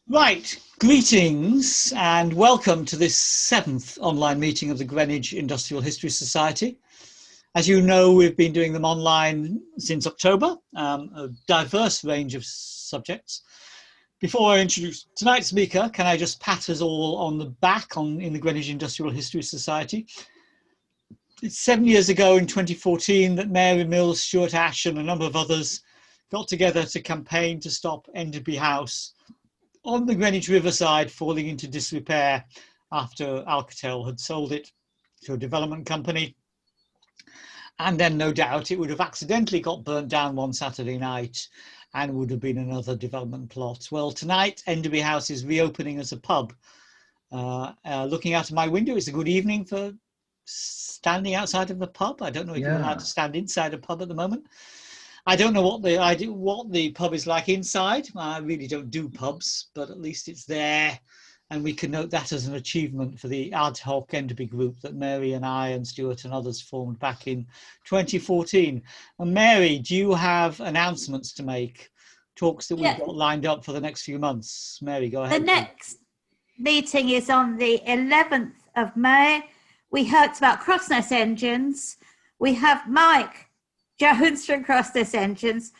Right, greetings and welcome to this 7th online meeting of the Greenwich Industrial History Society. As you know, we've been doing them online since October, a diverse range of subjects. Before I introduce tonight's speaker, can I just pat us all on the back in the Greenwich Industrial History Society? It's 7 years ago in 2014 that Mary Mills, Stuart Ash and a number of others got together to campaign to stop Enderby House on the Greenwich Riverside falling into disrepair after Alcatel had sold it to a development company. And then no doubt it would have accidentally got burnt down one Saturday night and would have been another development plot. Well, tonight Enderby House is reopening as a pub. Looking out of my window, it's a good evening for standing outside of the pub. I don't know if you're allowed to stand inside a pub at the moment. I don't know what the pub is like inside. I really don't do pubs, but at least it's there. And we can note that as an achievement for the ad hoc Enderby group that Mary and I and Stuart and others formed back in 2014. And Mary, do you have announcements to make? Talks that we've got lined up for the next few months? Mary, go ahead. The next meeting is on the 11th of May. We heard about Crossness engines. We have Mike Jones from Crossness Engines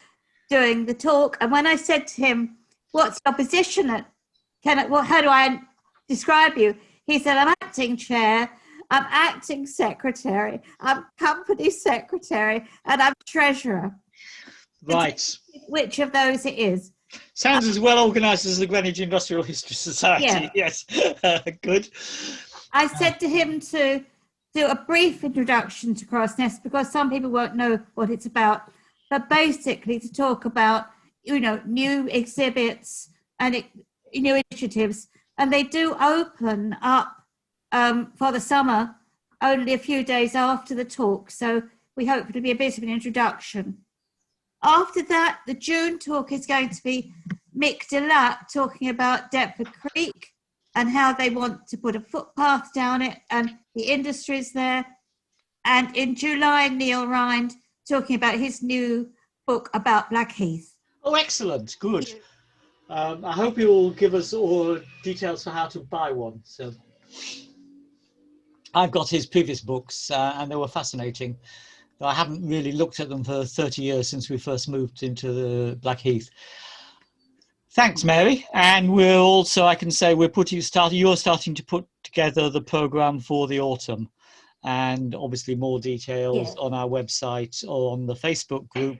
doing the talk, and when I said to him, "What's your position at? How do I describe you?" He said, "I'm acting chair, I'm acting secretary, I'm company secretary, and I'm treasurer." Right. Which of those it is? Sounds as well organised as the Greenwich Industrial History Society. Yeah. Yes, good. I said to him to do a brief introduction to Crossness because some people won't know what it's about, but basically to talk about, new exhibits and new initiatives. And they do open up for the summer only a few days after the talk. So we hope it'll be a bit of an introduction. After that, the June talk is going to be Mick Delatt talking about Deptford Creek and how they want to put a footpath down it and the industries there. And in July, Neil Rind talking about his new book about Blackheath. Oh, excellent. Good. I hope you'll give us all details for how to buy one. So I've got his previous books and they were fascinating. I haven't really looked at them for 30 years since we first moved into the Blackheath. Thanks, Mary. And we're also, I can say, you're starting to put together the programme for the autumn. And obviously more details on our website or on the Facebook group.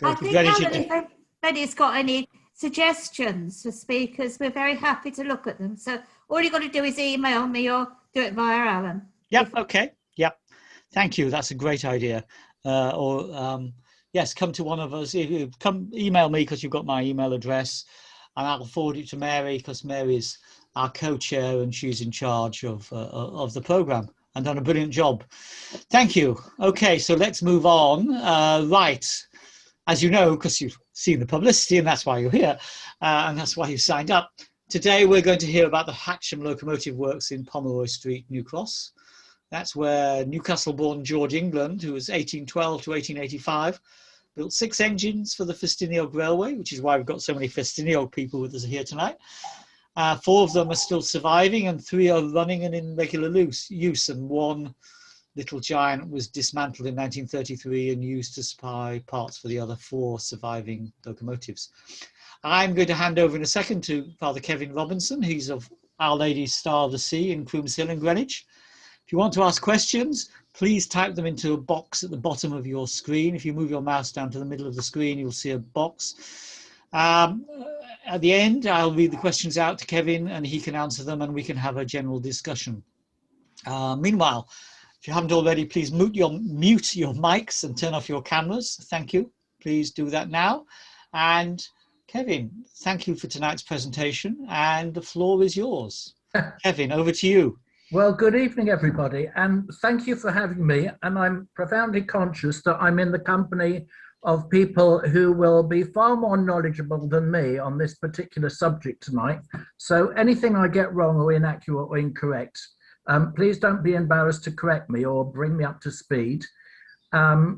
I think if anybody's got any suggestions for speakers, we're very happy to look at them. So all you've got to do is email me or do it via Alan. Yep, okay. Yep. Thank you. That's a great idea. Yes, come to one of us. Come email me because you've got my email address, and I'll forward it to Mary because Mary's our co-chair and she's in charge of the programme and done a brilliant job. Thank you. Okay, so let's move on. Right, as you know, because you've seen the publicity and that's why you're here, and that's why you signed up. Today we're going to hear about the Hatcham Locomotive Works in Pomeroy Street, New Cross. That's where Newcastle-born George England, who was 1812 to 1885, built 6 engines for the Ffestiniog Railway, which is why we've got so many Ffestiniog people with us here tonight. 4 of them are still surviving and 3 are running and in regular use. And one little giant was dismantled in 1933 and used to supply parts for the other 4 surviving locomotives. I'm going to hand over in a second to Father Kevin Robinson. He's of Our Ladye Star of the Sea in Crooms Hill in Greenwich. If you want to ask questions, please type them into a box at the bottom of your screen. If you move your mouse down to the middle of the screen, you'll see a box. At the end, I'll read the questions out to Kevin and he can answer them and we can have a general discussion. Meanwhile, if you haven't already, please mute your mics and turn off your cameras. Thank you. Please do that now. And Kevin, thank you for tonight's presentation and the floor is yours. Kevin, over to you. Well, good evening, everybody, and thank you for having me. And I'm profoundly conscious that I'm in the company of people who will be far more knowledgeable than me on this particular subject tonight. So anything I get wrong or inaccurate or incorrect, please don't be embarrassed to correct me or bring me up to speed.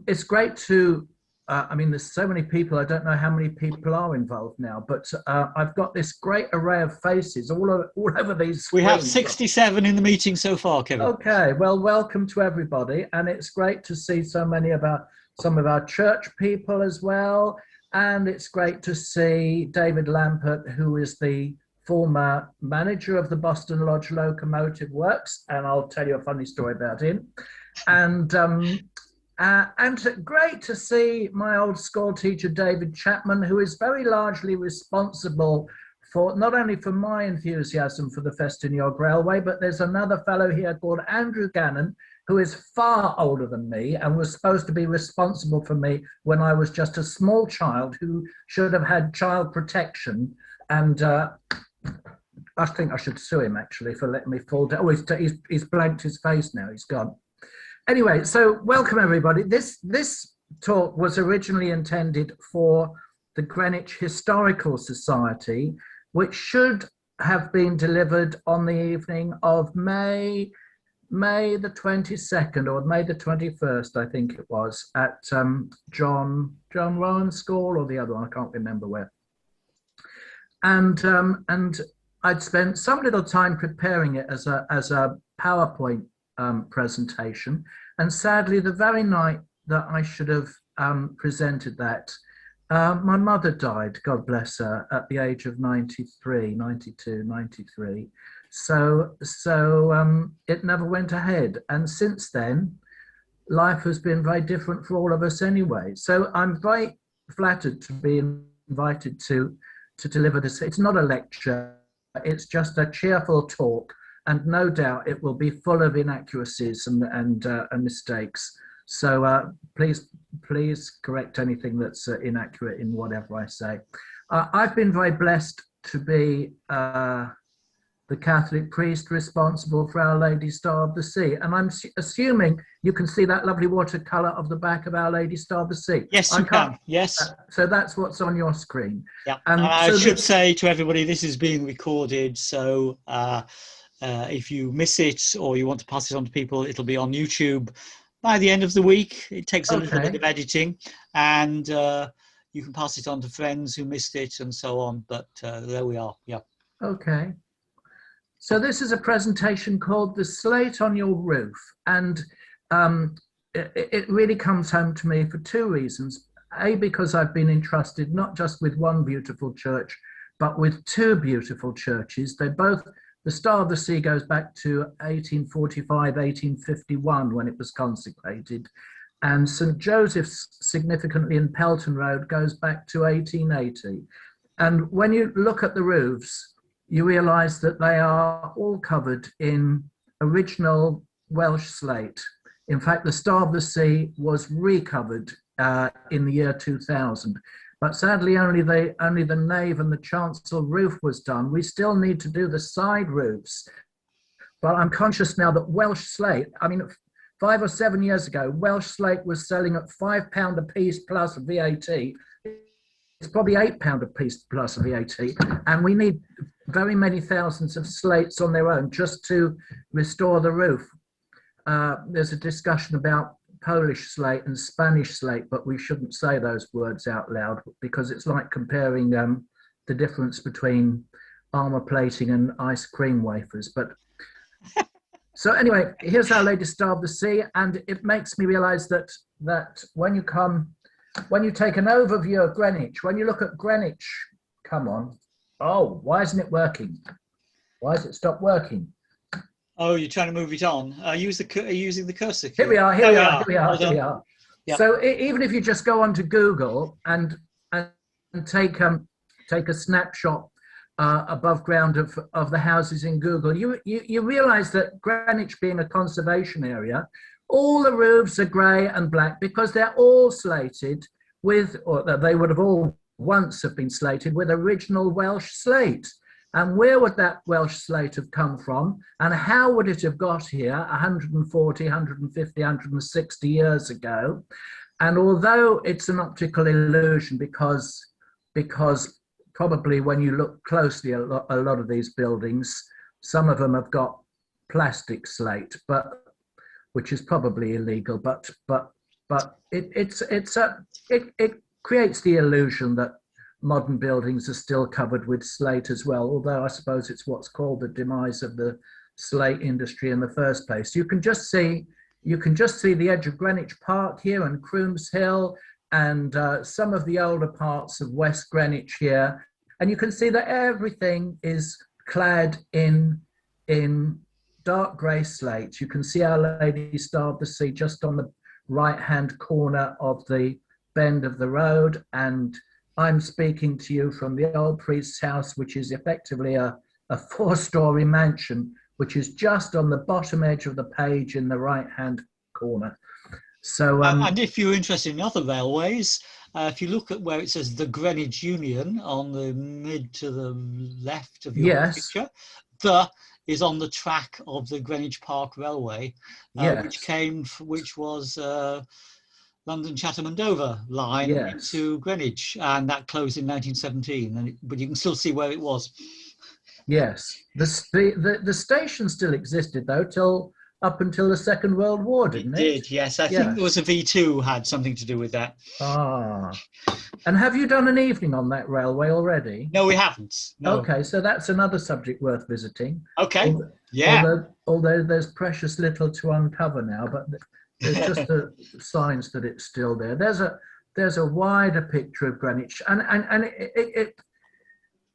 It's great to I mean, there's so many people, I don't know how many people are involved now, but I've got this great array of faces all over these We have screens. 67 in the meeting so far, Kevin. Okay, well, welcome to everybody. And it's great to see so many of some of our church people as well. And it's great to see David Lampert, who is the former manager of the Boston Lodge Locomotive Works. And I'll tell you a funny story about him. And great to see my old school teacher, David Chapman, who is very largely responsible for not only for my enthusiasm for the Ffestiniog Railway, but there's another fellow here called Andrew Gannon, who is far older than me and was supposed to be responsible for me when I was just a small child who should have had child protection. And I think I should sue him actually for letting me fall down. Oh, he's blanked his face now, he's gone. Anyway, so welcome everybody. This talk was originally intended for the Greenwich Historical Society, which should have been delivered on the evening of May the 22nd or May the 21st, I think it was, at John Rowan School or the other one, I can't remember where. And I'd spent some little time preparing it as a PowerPoint presentation, and sadly the very night that I should have presented that, my mother died, God bless her, at the age of 93. So it never went ahead, and since then life has been very different for all of us anyway. So I'm very flattered to be invited to deliver this. It's not a lecture, it's just a cheerful talk, and no doubt it will be full of inaccuracies and mistakes. So please correct anything that's inaccurate in whatever I say. I've been very blessed to be the Catholic priest responsible for Our Ladye Star of the Sea. And I'm assuming you can see that lovely watercolour of the back of Our Ladye Star of the Sea. Yes, you can. Yes. So that's what's on your screen. Yeah. And I should say to everybody, this is being recorded. So if you miss it or you want to pass it on to people, it'll be on YouTube by the end of the week. It takes a little bit of editing, and you can pass it on to friends who missed it and so on. But there we are. Yeah. Okay. So this is a presentation called The Slate on Your Roof. And it really comes home to me for two reasons. A, because I've been entrusted not just with one beautiful church, but with two beautiful churches. They both, the Star of the Sea goes back to 1845, 1851 when it was consecrated. And St. Joseph's, significantly in Pelton Road, goes back to 1880. And when you look at the roofs, you realise that they are all covered in original Welsh slate. In fact, the Star of the Sea was recovered in the year 2000. But sadly, only the nave and the chancel roof was done. We still need to do the side roofs. But I'm conscious now that Welsh slate, I mean, 5 or 7 years ago, Welsh slate was selling at £5 a piece plus VAT. It's probably £8 a piece plus VAT. And we need very many thousands of slates on their own just to restore the roof. There's a discussion about Polish slate and Spanish slate, but we shouldn't say those words out loud because it's like comparing the difference between armor plating and ice cream wafers. But so anyway, here's Our Ladye Star of the Sea, and it makes me realize that when you take an overview of Greenwich, when you look at Greenwich, come on. Oh, why isn't it working? Why has it stopped working? Oh, you're trying to move it on. Are you using the cursor? Here we are. Yep. So even if you just go onto Google and take a snapshot above ground of the houses in Google, you realise that Greenwich being a conservation area, all the roofs are grey and black because they're all slated with, or they would have all once have been slated with original Welsh slate. And where would that Welsh slate have come from? And how would it have got here 140, 150, 160 years ago? And although it's an optical illusion because probably when you look closely at a lot of these buildings, some of them have got plastic slate, which is probably illegal, but but it creates the illusion that modern buildings are still covered with slate as well, although I suppose it's what's called the demise of the slate industry in the first place. You can just see the edge of Greenwich Park here and Crooms Hill and some of the older parts of West Greenwich here, and you can see that everything is clad in dark grey slate. You can see Our Ladye Star of the Sea just on the right-hand corner of the bend of the road, and I'm speaking to you from the old priest's house, which is effectively a 4-story mansion, which is just on the bottom edge of the page in the right-hand corner. So, and if you're interested in other railways, if you look at where it says the Greenwich Union on the mid to the left of your picture, the is on the track of the Greenwich Park Railway, which was London, Chatham and Dover line into Greenwich, and that closed in 1917. But you can still see where it was. Yes, the station still existed though up until the Second World War, didn't it? It did, yes. I think there was a V2 had something to do with that. Ah, and have you done an evening on that railway already? No, we haven't. No. Okay, so that's another subject worth visiting. Okay, Although there's precious little to uncover now, but there's just the signs that it's still there. There's a wider picture of Greenwich, and it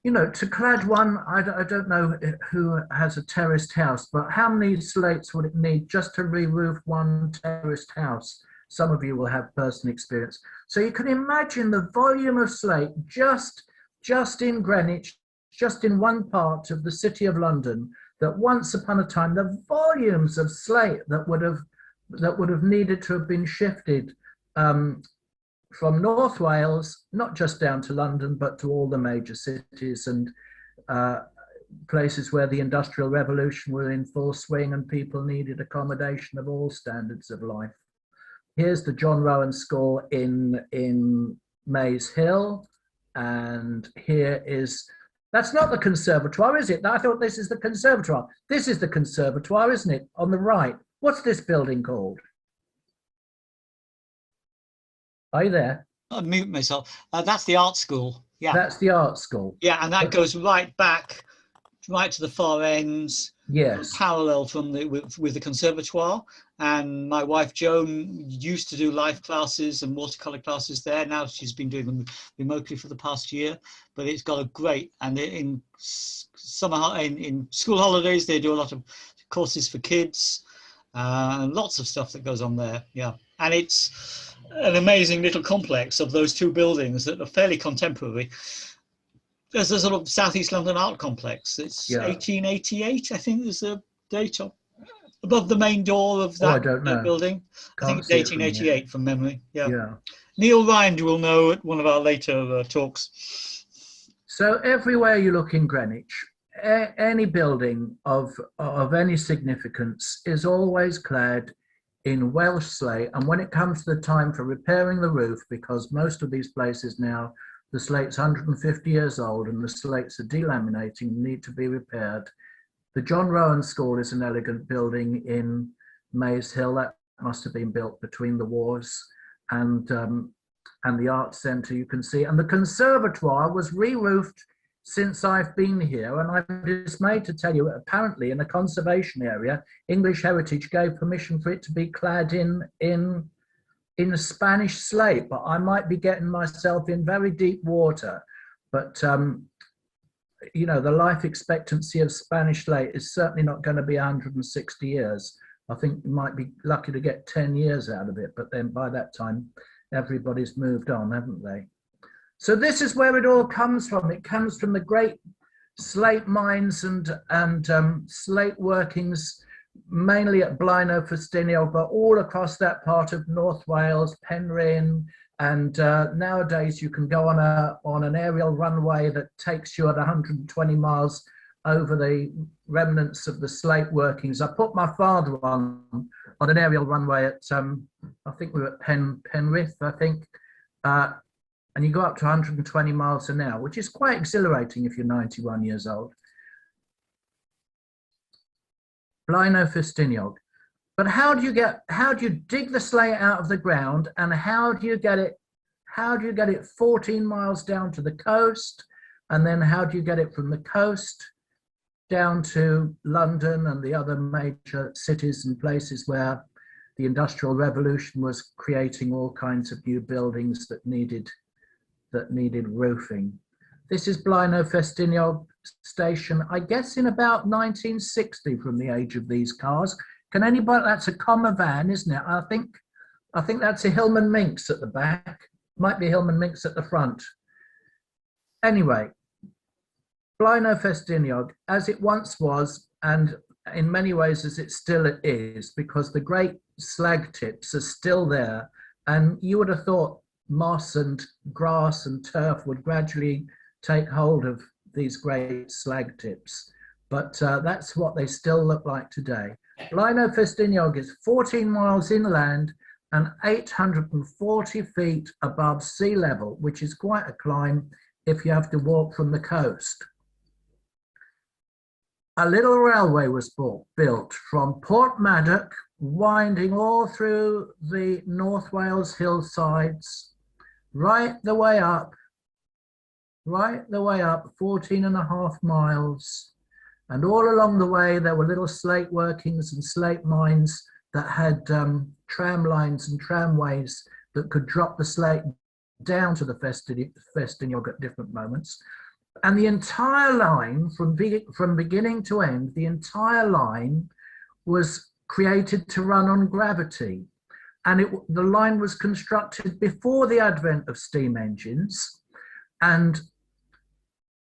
you know, to clad one, I don't know who has a terraced house, but how many slates would it need just to re-roof one terraced house? Some of you will have personal experience. So you can imagine the volume of slate just in Greenwich, just in one part of the City of London, that once upon a time, the volumes of slate that would have needed to have been shifted from North Wales, not just down to London, but to all the major cities and places where the Industrial Revolution was in full swing and people needed accommodation of all standards of life. Here's the John Rowan School in Maze Hill, and here is, that's not the conservatoire, is it? I thought this is the conservatoire. This is the conservatoire, isn't it? On the right. What's this building called? Are you there? I'll mute myself. That's the art school. Yeah. That's the art school. Yeah, and that goes right back, right to the far ends. Yes. Parallel from with the conservatoire. And my wife Joan used to do live classes and watercolor classes there. Now she's been doing them remotely for the past year. But it's got a great, and in school holidays they do a lot of courses for kids. And lots of stuff that goes on there. Yeah, and it's an amazing little complex of those two buildings that are fairly contemporary. There's a sort of Southeast London art complex. It's 1888, I think, is the date above the main door of that building. I think it's 1888 from memory. Yeah. Neil Ryan will know at one of our later talks. So everywhere you look in Greenwich, any building of any significance is always clad in Welsh slate, and when it comes to the time for repairing the roof, because most of these places now, the slate's 150 years old and the slates are delaminating and need to be repaired. The John Rowan School is an elegant building in Maze Hill that must have been built between the wars, and the art centre you can see, and the conservatoire was re-roofed since I've been here, and I'm dismayed to tell you, apparently in a conservation area, English Heritage gave permission for it to be clad in Spanish slate, but I might be getting myself in very deep water. But you know, the life expectancy of Spanish slate is certainly not going to be 160 years. I think you might be lucky to get 10 years out of it, but then by that time, everybody's moved on, haven't they? So this is where it all comes from. It comes from the great slate mines and slate workings, mainly at Ffestiniog, but all across that part of North Wales, Penrhyn, and nowadays you can go on an aerial runway that takes you at 120 miles over the remnants of the slate workings. I put my father on an aerial runway at I think we were at Penrith, I think. And you go up to 120 miles an hour, which is quite exhilarating if you're 91 years old. Ffestiniog. But how do you dig the slate out of the ground, and how do you get it 14 miles down to the coast? And then how do you get it from the coast down to London and the other major cities and places where the Industrial Revolution was creating all kinds of new buildings that needed roofing? This is Ffestiniog station, I guess in about 1960 from the age of these cars. Can anybody, that's a comma van, isn't it? I think that's a Hillman Minx at the back. Might be Hillman Minx at the front. Anyway, Ffestiniog, as it once was, and in many ways as it still is, because the great slag tips are still there, and you would have thought moss and grass and turf would gradually take hold of these great slag tips, but that's what they still look like today. Ffestiniog is 14 miles inland and 840 feet above sea level, which is quite a climb if you have to walk from the coast. A little railway was built from Portmaddock, winding all through the North Wales hillsides, right the way up, 14.5 miles. And all along the way, there were little slate workings and slate mines that had tram lines and tramways that could drop the slate down to the Ffestiniog at different moments. And the entire line, from beginning to end, the entire line was created to run on gravity. And the line was constructed before the advent of steam engines, and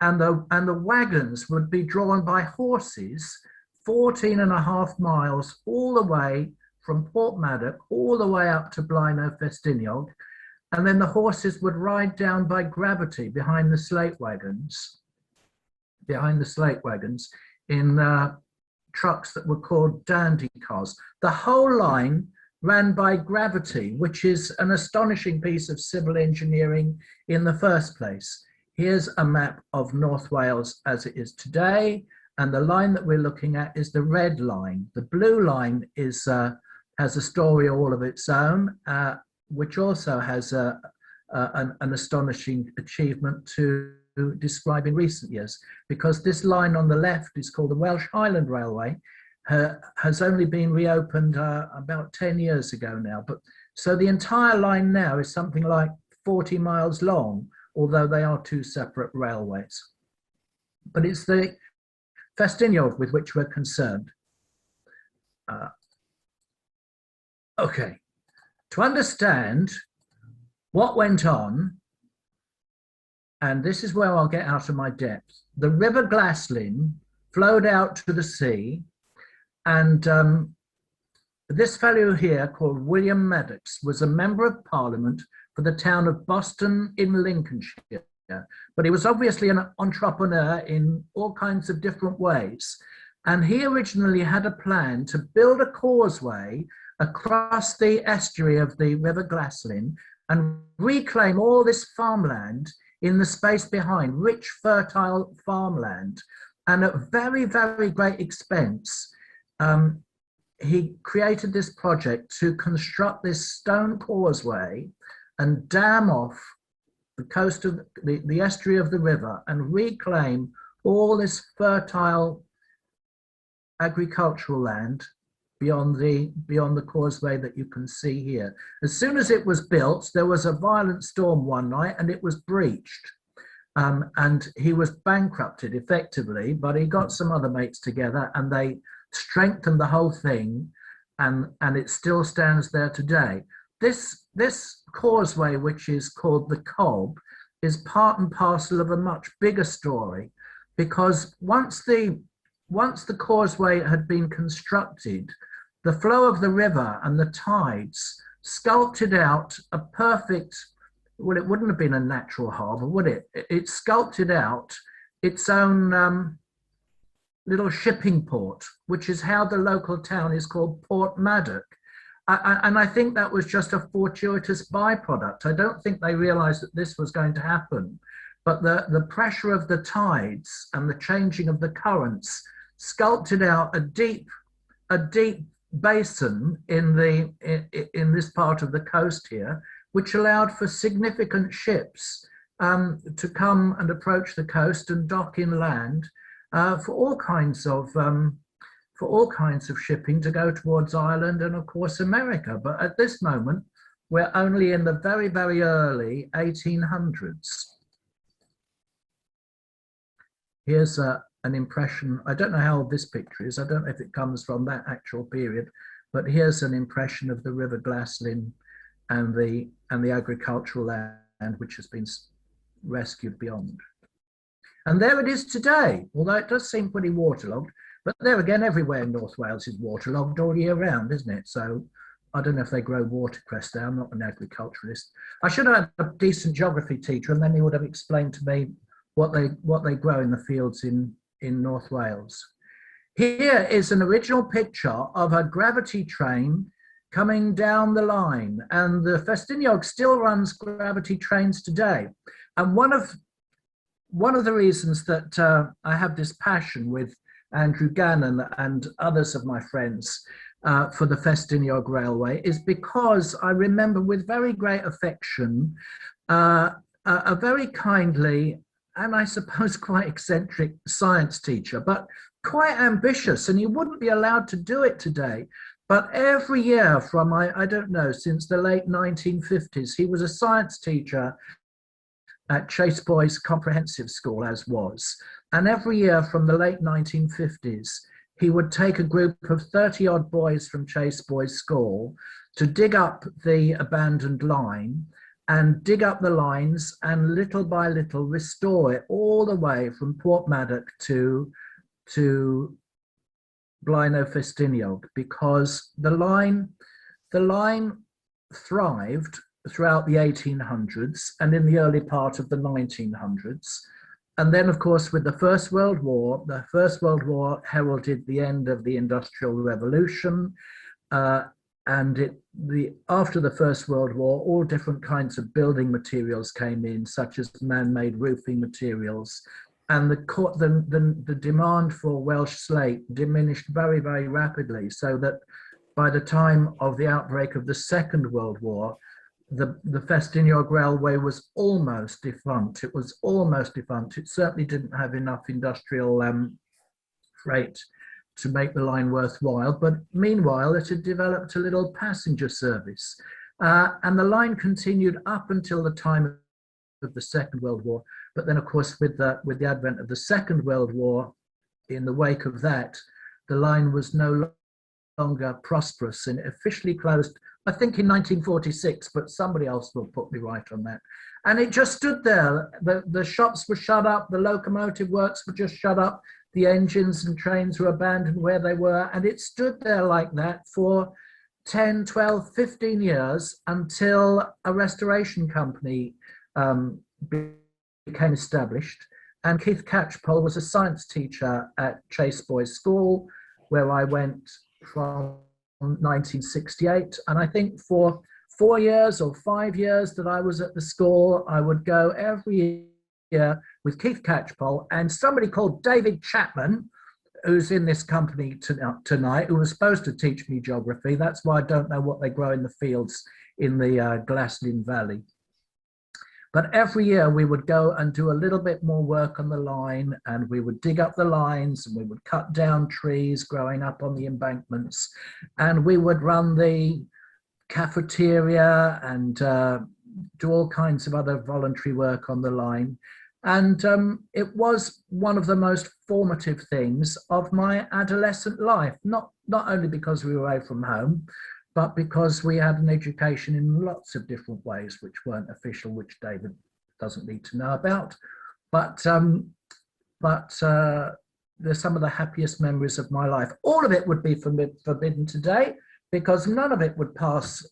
the wagons would be drawn by horses 14.5 miles all the way from Portmaddock all the way up to Ffestiniog, and then the horses would ride down by gravity behind the slate wagons in trucks that were called dandy cars. The whole line ran by gravity, which is an astonishing piece of civil engineering in the first place. Here's a map of North Wales as it is today, and the line that we're looking at is the red line. The blue line has a story all of its own, which also has an astonishing achievement to describe in recent years, because this line on the left is called the Welsh Highland Railway, has only been reopened about 10 years ago now. But so the entire line now is something like 40 miles long, although they are two separate railways. But it's the Ffestiniog with which we're concerned. Okay, to understand what went on, and this is where I'll get out of my depth, the River Glaslyn flowed out to the sea, and this fellow here called William Maddox was a member of Parliament for the town of Boston in Lincolnshire, but he was obviously an entrepreneur in all kinds of different ways. And he originally had a plan to build a causeway across the estuary of the River Glaslyn and reclaim all this farmland in the space behind, rich, fertile farmland. And at very, very great expense, he created this project to construct this stone causeway and dam off the coast of the estuary of the river and reclaim all this fertile agricultural land beyond the causeway that you can see here. As soon as it was built, there was a violent storm one night and it was breached. And he was bankrupted effectively, but he got some other mates together and they strengthened the whole thing, and it still stands there today. This causeway, which is called the Cob, is part and parcel of a much bigger story, because once the causeway had been constructed, the flow of the river and the tides sculpted out a perfect, well, it wouldn't have been a natural harbour, would it? It sculpted out its own little shipping port, which is how the local town is called Portmaddock. And I think that was just a fortuitous byproduct. I don't think they realised that this was going to happen. But the pressure of the tides and the changing of the currents sculpted out a deep basin in this part of the coast here, which allowed for significant ships to come and approach the coast and dock inland for all kinds of shipping to go towards Ireland and of course America. But at this moment, we're only in the very, very early 1800s. Here's an impression. I don't know how old this picture is. I don't know if it comes from that actual period, but here's an impression of the River Glaslyn and the agricultural land which has been rescued beyond. And there it is today, although it does seem pretty waterlogged. But there again, everywhere in North Wales is waterlogged all year round, isn't it? So I don't know if they grow watercress there. I'm not an agriculturalist. I should have had a decent geography teacher, and then he would have explained to me what they grow in the fields in North Wales. Here is an original picture of a gravity train coming down the line, and the Ffestiniog still runs gravity trains today. And one of the reasons that I have this passion with Andrew Gannon and others of my friends for the Ffestiniog Railway is because I remember with very great affection a very kindly and I suppose quite eccentric science teacher, but quite ambitious, and he wouldn't be allowed to do it today. But every year from, I don't know, since the late 1950s, he was a science teacher at Chase Boys Comprehensive School, as was. And every year from the late 1950s, he would take a group of 30-odd boys from Chase Boys School to dig up the abandoned line and dig up the lines and little by little restore it all the way from Portmaddock to Blaenau Ffestiniog, because the line thrived throughout the 1800s and in the early part of the 1900s. And then, of course, with the First World War heralded the end of the Industrial Revolution. After the First World War, all different kinds of building materials came in, such as man-made roofing materials. And the demand for Welsh slate diminished very, very rapidly, so that by the time of the outbreak of the Second World War, the Ffestiniog Railway was almost defunct. It was almost defunct. It certainly didn't have enough industrial freight to make the line worthwhile. But meanwhile, it had developed a little passenger service. And the line continued up until the time of the Second World War. But then, of course, with the advent of the Second World War, in the wake of that, the line was no longer prosperous, and it officially closed, I think, in 1946, but somebody else will put me right on that. And it just stood there. The shops were shut up, the locomotive works were just shut up, the engines and trains were abandoned where they were, and it stood there like that for 10, 12, 15 years until a restoration company became established. And Keith Catchpole was a science teacher at Chase Boys School, where I went from 1968. And I think for 4 years or 5 years that I was at the school, I would go every year with Keith Catchpole and somebody called David Chapman, who's in this company tonight, who was supposed to teach me geography. That's why I don't know what they grow in the fields in the Glaslyn Valley. But every year we would go and do a little bit more work on the line, and we would dig up the lines, and we would cut down trees growing up on the embankments, and we would run the cafeteria and do all kinds of other voluntary work on the line. And it was one of the most formative things of my adolescent life, not only because we were away from home, but because we had an education in lots of different ways, which weren't official, which David doesn't need to know about. But they're some of the happiest memories of my life. All of it would be forbidden today, because none of it would pass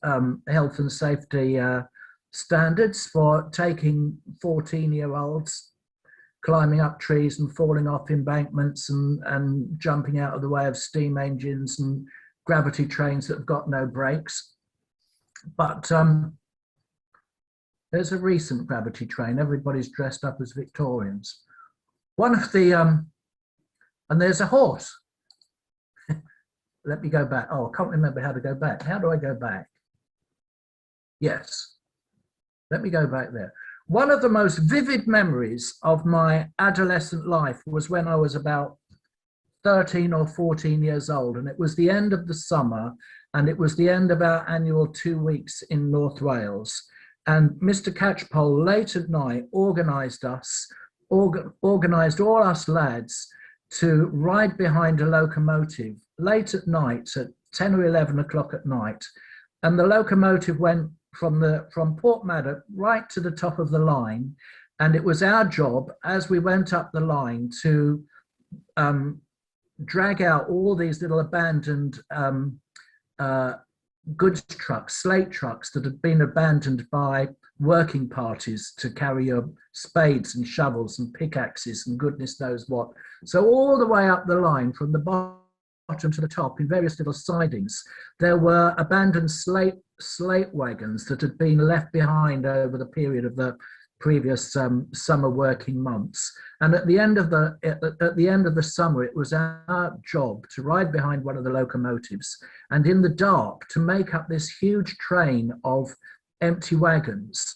health and safety standards for taking 14-year-olds climbing up trees and falling off embankments and jumping out of the way of steam engines and gravity trains that have got no brakes. But there's a recent gravity train. Everybody's dressed up as Victorians. One of the, and there's a horse. let me go back. Oh, I can't remember how to go back. How do I go back? Yes. Let me go back there. One of the most vivid memories of my adolescent life was when I was about 13 or 14 years old, and it was the end of the summer, and it was the end of our annual 2 weeks in North Wales. And Mr. Catchpole late at night organised all us lads to ride behind a locomotive late at night at 10 or 11 o'clock at night. And the locomotive went from Port Maddock right to the top of the line. And it was our job as we went up the line to drag out all these little abandoned goods trucks, slate trucks that had been abandoned by working parties to carry your spades and shovels and pickaxes and goodness knows what. So all the way up the line from the bottom to the top in various little sidings, there were abandoned slate wagons that had been left behind over the period of the previous summer working months. And at the end of the summer, it was our job to ride behind one of the locomotives and in the dark to make up this huge train of empty wagons.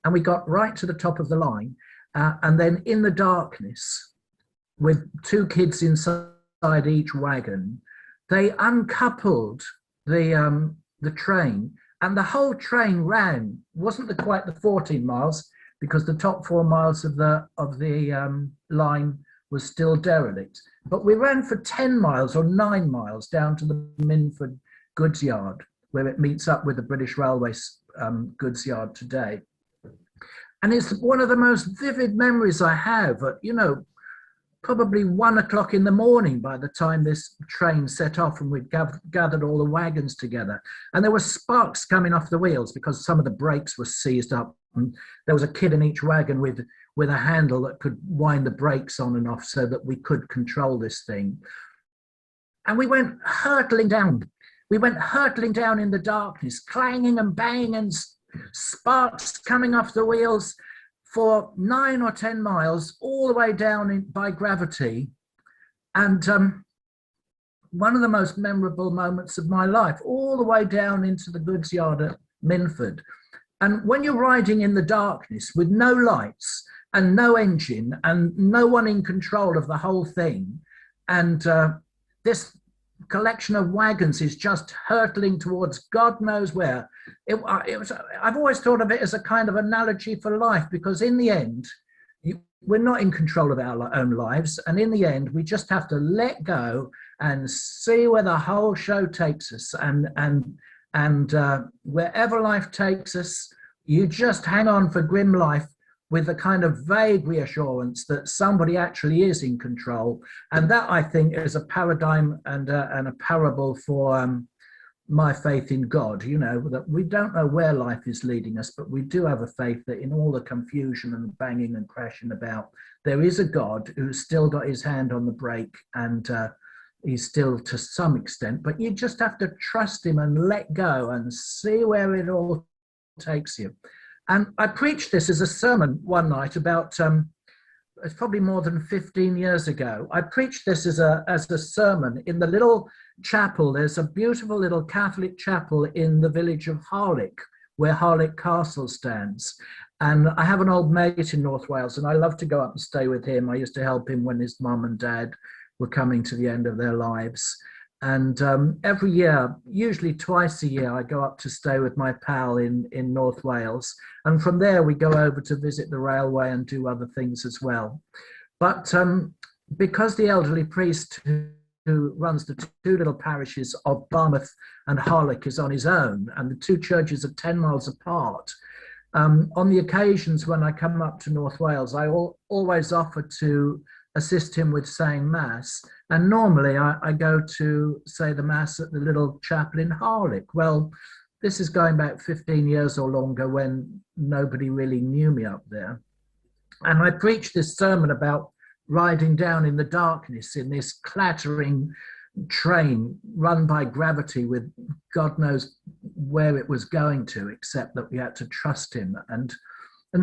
And we got right to the top of the line, and then in the darkness, with 2 kids inside each wagon, they uncoupled the train, and the whole train ran. Wasn't quite the 14 miles because the top 4 miles of the line was still derelict. But we ran for 10 miles or 9 miles down to the Minford goods yard, where it meets up with the British Railways goods yard today. And it's one of the most vivid memories I have. Probably 1 o'clock in the morning by the time this train set off, and we'd gathered all the wagons together. And there were sparks coming off the wheels because some of the brakes were seized up. And there was a kid in each wagon with a handle that could wind the brakes on and off so that we could control this thing. And we went hurtling down. We went hurtling down in the darkness, clanging and banging and sparks coming off the wheels for 9 or 10 miles, all the way down by gravity. And one of the most memorable moments of my life, all the way down into the goods yard at Minford. And when you're riding in the darkness with no lights and no engine and no one in control of the whole thing, and this collection of wagons is just hurtling towards God knows where. I've always thought of it as a kind of analogy for life, because in the end, we're not in control of our own lives. And in the end, we just have to let go and see where the whole show takes us. And wherever life takes us, you just hang on for grim life with a kind of vague reassurance that somebody actually is in control. And that, I think, is a paradigm and a parable for my faith in God. That we don't know where life is leading us, but we do have a faith that in all the confusion and banging and crashing about, there is a God who's still got his hand on the brake, and he's still to some extent, but you just have to trust him and let go and see where it all takes you. And I preached this as a sermon one night about, it's probably more than 15 years ago. I preached this as a sermon in the little chapel. There's a beautiful little Catholic chapel in the village of Harlech, where Harlech Castle stands. And I have an old mate in North Wales, and I love to go up and stay with him. I used to help him when his mum and dad were coming to the end of their lives. And every year, usually twice a year, I go up to stay with my pal in North Wales. And from there, we go over to visit the railway and do other things as well. But because the elderly priest who runs the 2 little parishes of Barmouth and Harlech is on his own, and the 2 churches are 10 miles apart, on the occasions when I come up to North Wales, I always offer to assist him with saying Mass. And normally I go to say the Mass at the little chapel in Harlech. Well, this is going back 15 years or longer, when nobody really knew me up there. And I preached this sermon about riding down in the darkness in this clattering train run by gravity, with God knows where it was going to, except that we had to trust him. And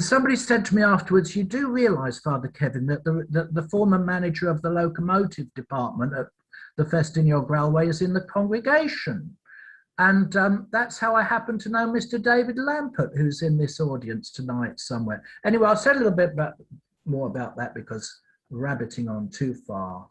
somebody said to me afterwards, you do realise, Father Kevin, that the former manager of the locomotive department at the Ffestiniog Railway is in the congregation. And that's how I happen to know Mr. David Lampert, who's in this audience tonight somewhere. Anyway, I'll say a little bit more about that because rabbiting on too far.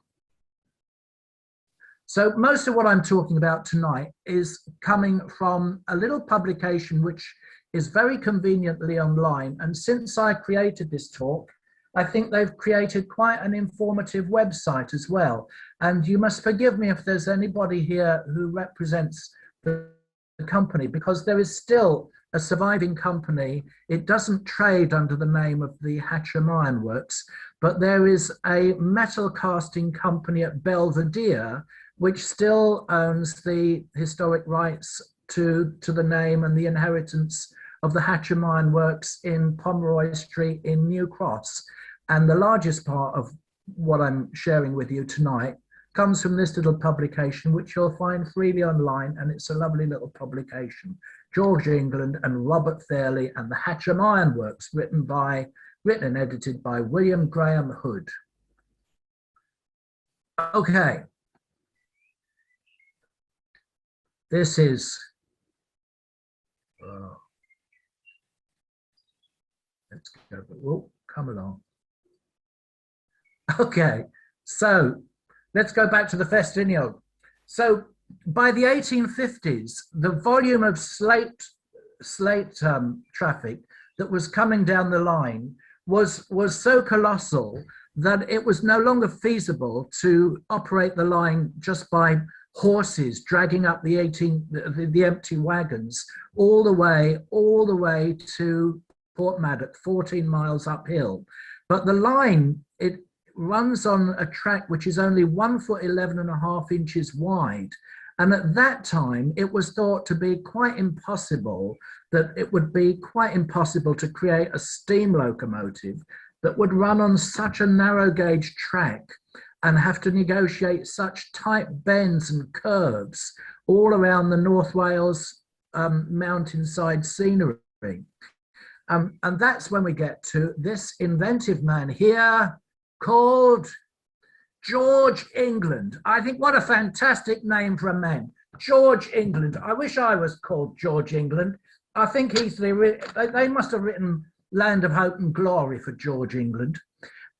So most of what I'm talking about tonight is coming from a little publication which is very conveniently online. And since I created this talk, I think they've created quite an informative website as well. And you must forgive me if there's anybody here who represents the company, because there is still a surviving company. It doesn't trade under the name of the Hatcham Iron Works, but there is a metal casting company at Belvedere which still owns the historic rights to the name and the inheritance of the Hatcham Iron Works in Pomeroy Street in New Cross. And the largest part of what I'm sharing with you tonight comes from this little publication, which you'll find freely online, and it's a lovely little publication. George England and Robert Fairley and the Hatcham Iron Works, written and edited by William Graham Hood. Okay. This is, let's go, whoa, come along. Okay, so let's go back to the Ffestiniog. So by the 1850s, the volume of slate traffic that was coming down the line was so colossal that it was no longer feasible to operate the line just by horses dragging up the empty wagons all the way to Port Maddox, 14 miles uphill. But the line, it runs on a track which is only 1 foot 11.5 inches wide. And at that time, it was thought to be quite impossible, that it would be quite impossible to create a steam locomotive that would run on such a narrow gauge track and have to negotiate such tight bends and curves all around the North Wales mountainside scenery. And that's when we get to this inventive man here called George England. I think what a fantastic name for a man, George England. I wish I was called George England. I think they must have written Land of Hope and Glory for George England.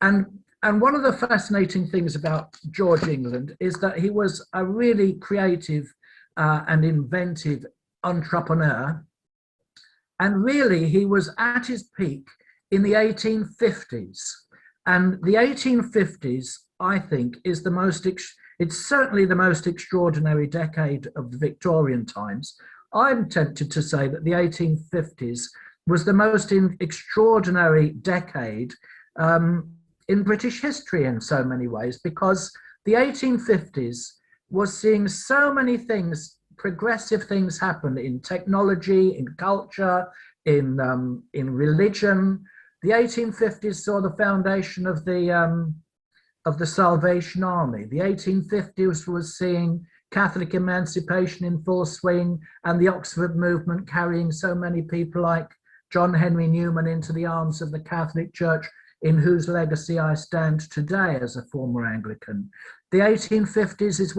And one of the fascinating things about George England is that he was a really creative and inventive entrepreneur. And really, he was at his peak in the 1850s. And the 1850s, I think, is it's certainly the most extraordinary decade of the Victorian times. I'm tempted to say that the 1850s was the most extraordinary decade in British history in so many ways, because the 1850s was seeing so many things, progressive things happen in technology, in culture, in religion. The 1850s saw the foundation of the Salvation Army. The 1850s was seeing Catholic emancipation in full swing, and the Oxford movement carrying so many people like John Henry Newman into the arms of the Catholic Church, in whose legacy I stand today as a former Anglican. The 1850s is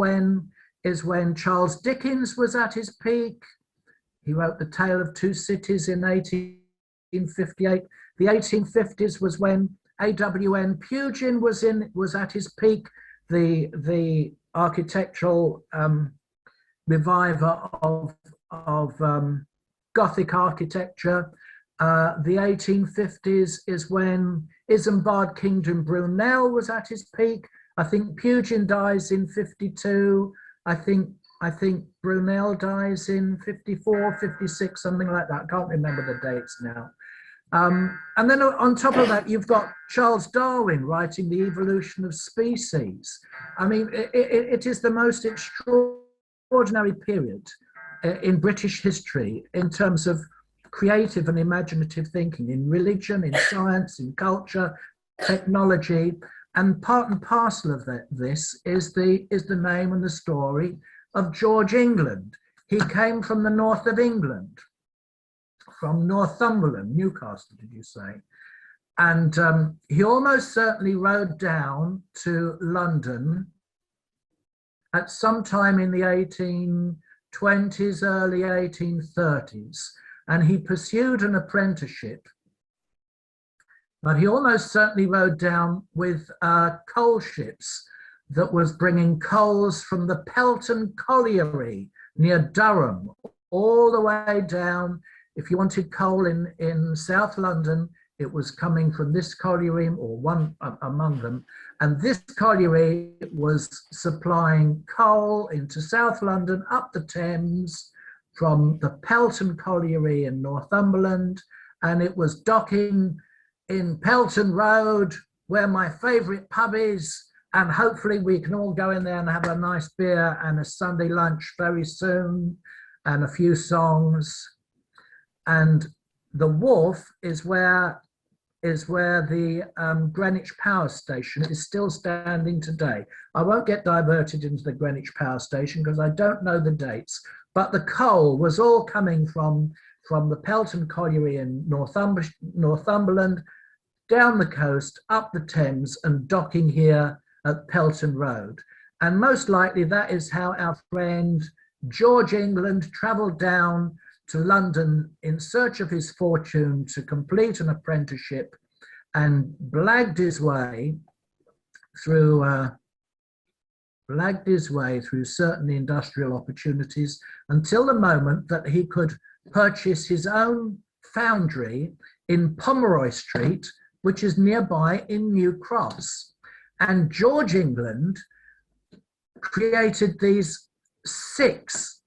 when Charles Dickens was at his peak. He wrote The Tale of Two Cities in 1858. The 1850s was when A.W.N. Pugin was at his peak, the architectural reviver of Gothic architecture. The 1850s is when Isambard Kingdom Brunel was at his peak. I think Pugin dies in 52. I think Brunel dies in 54, 56, something like that. I can't remember the dates now. And then on top of that, you've got Charles Darwin writing The Evolution of Species. I mean, it is the most extraordinary period in British history in terms of creative and imaginative thinking in religion, in science, in culture, technology. And part and parcel of this is the name and the story of George England. He came from the north of England, from Northumberland, Newcastle, did you say? And he almost certainly rode down to London at some time in the 1820s, early 1830s, and he pursued an apprenticeship. But he almost certainly rode down with coal ships that was bringing coals from the Pelton Colliery near Durham, all the way down. If you wanted coal in South London, it was coming from this colliery, or one among them. And this colliery was supplying coal into South London, up the Thames, from the Pelton Colliery in Northumberland. And it was docking in Pelton Road, where my favourite pub is. And hopefully we can all go in there and have a nice beer and a Sunday lunch very soon, and a few songs. And the wharf is where the Greenwich Power Station is still standing today. I won't get diverted into the Greenwich Power Station because I don't know the dates, but the coal was all coming from the Pelton Colliery in Northumberland, down the coast, up the Thames, and docking here at Pelton Road. And most likely that is how our friend George England travelled down to London in search of his fortune to complete an apprenticeship, and blagged his way through certain industrial opportunities until the moment that he could purchase his own foundry in Pomeroy Street, which is nearby in New Cross. And George England created these 6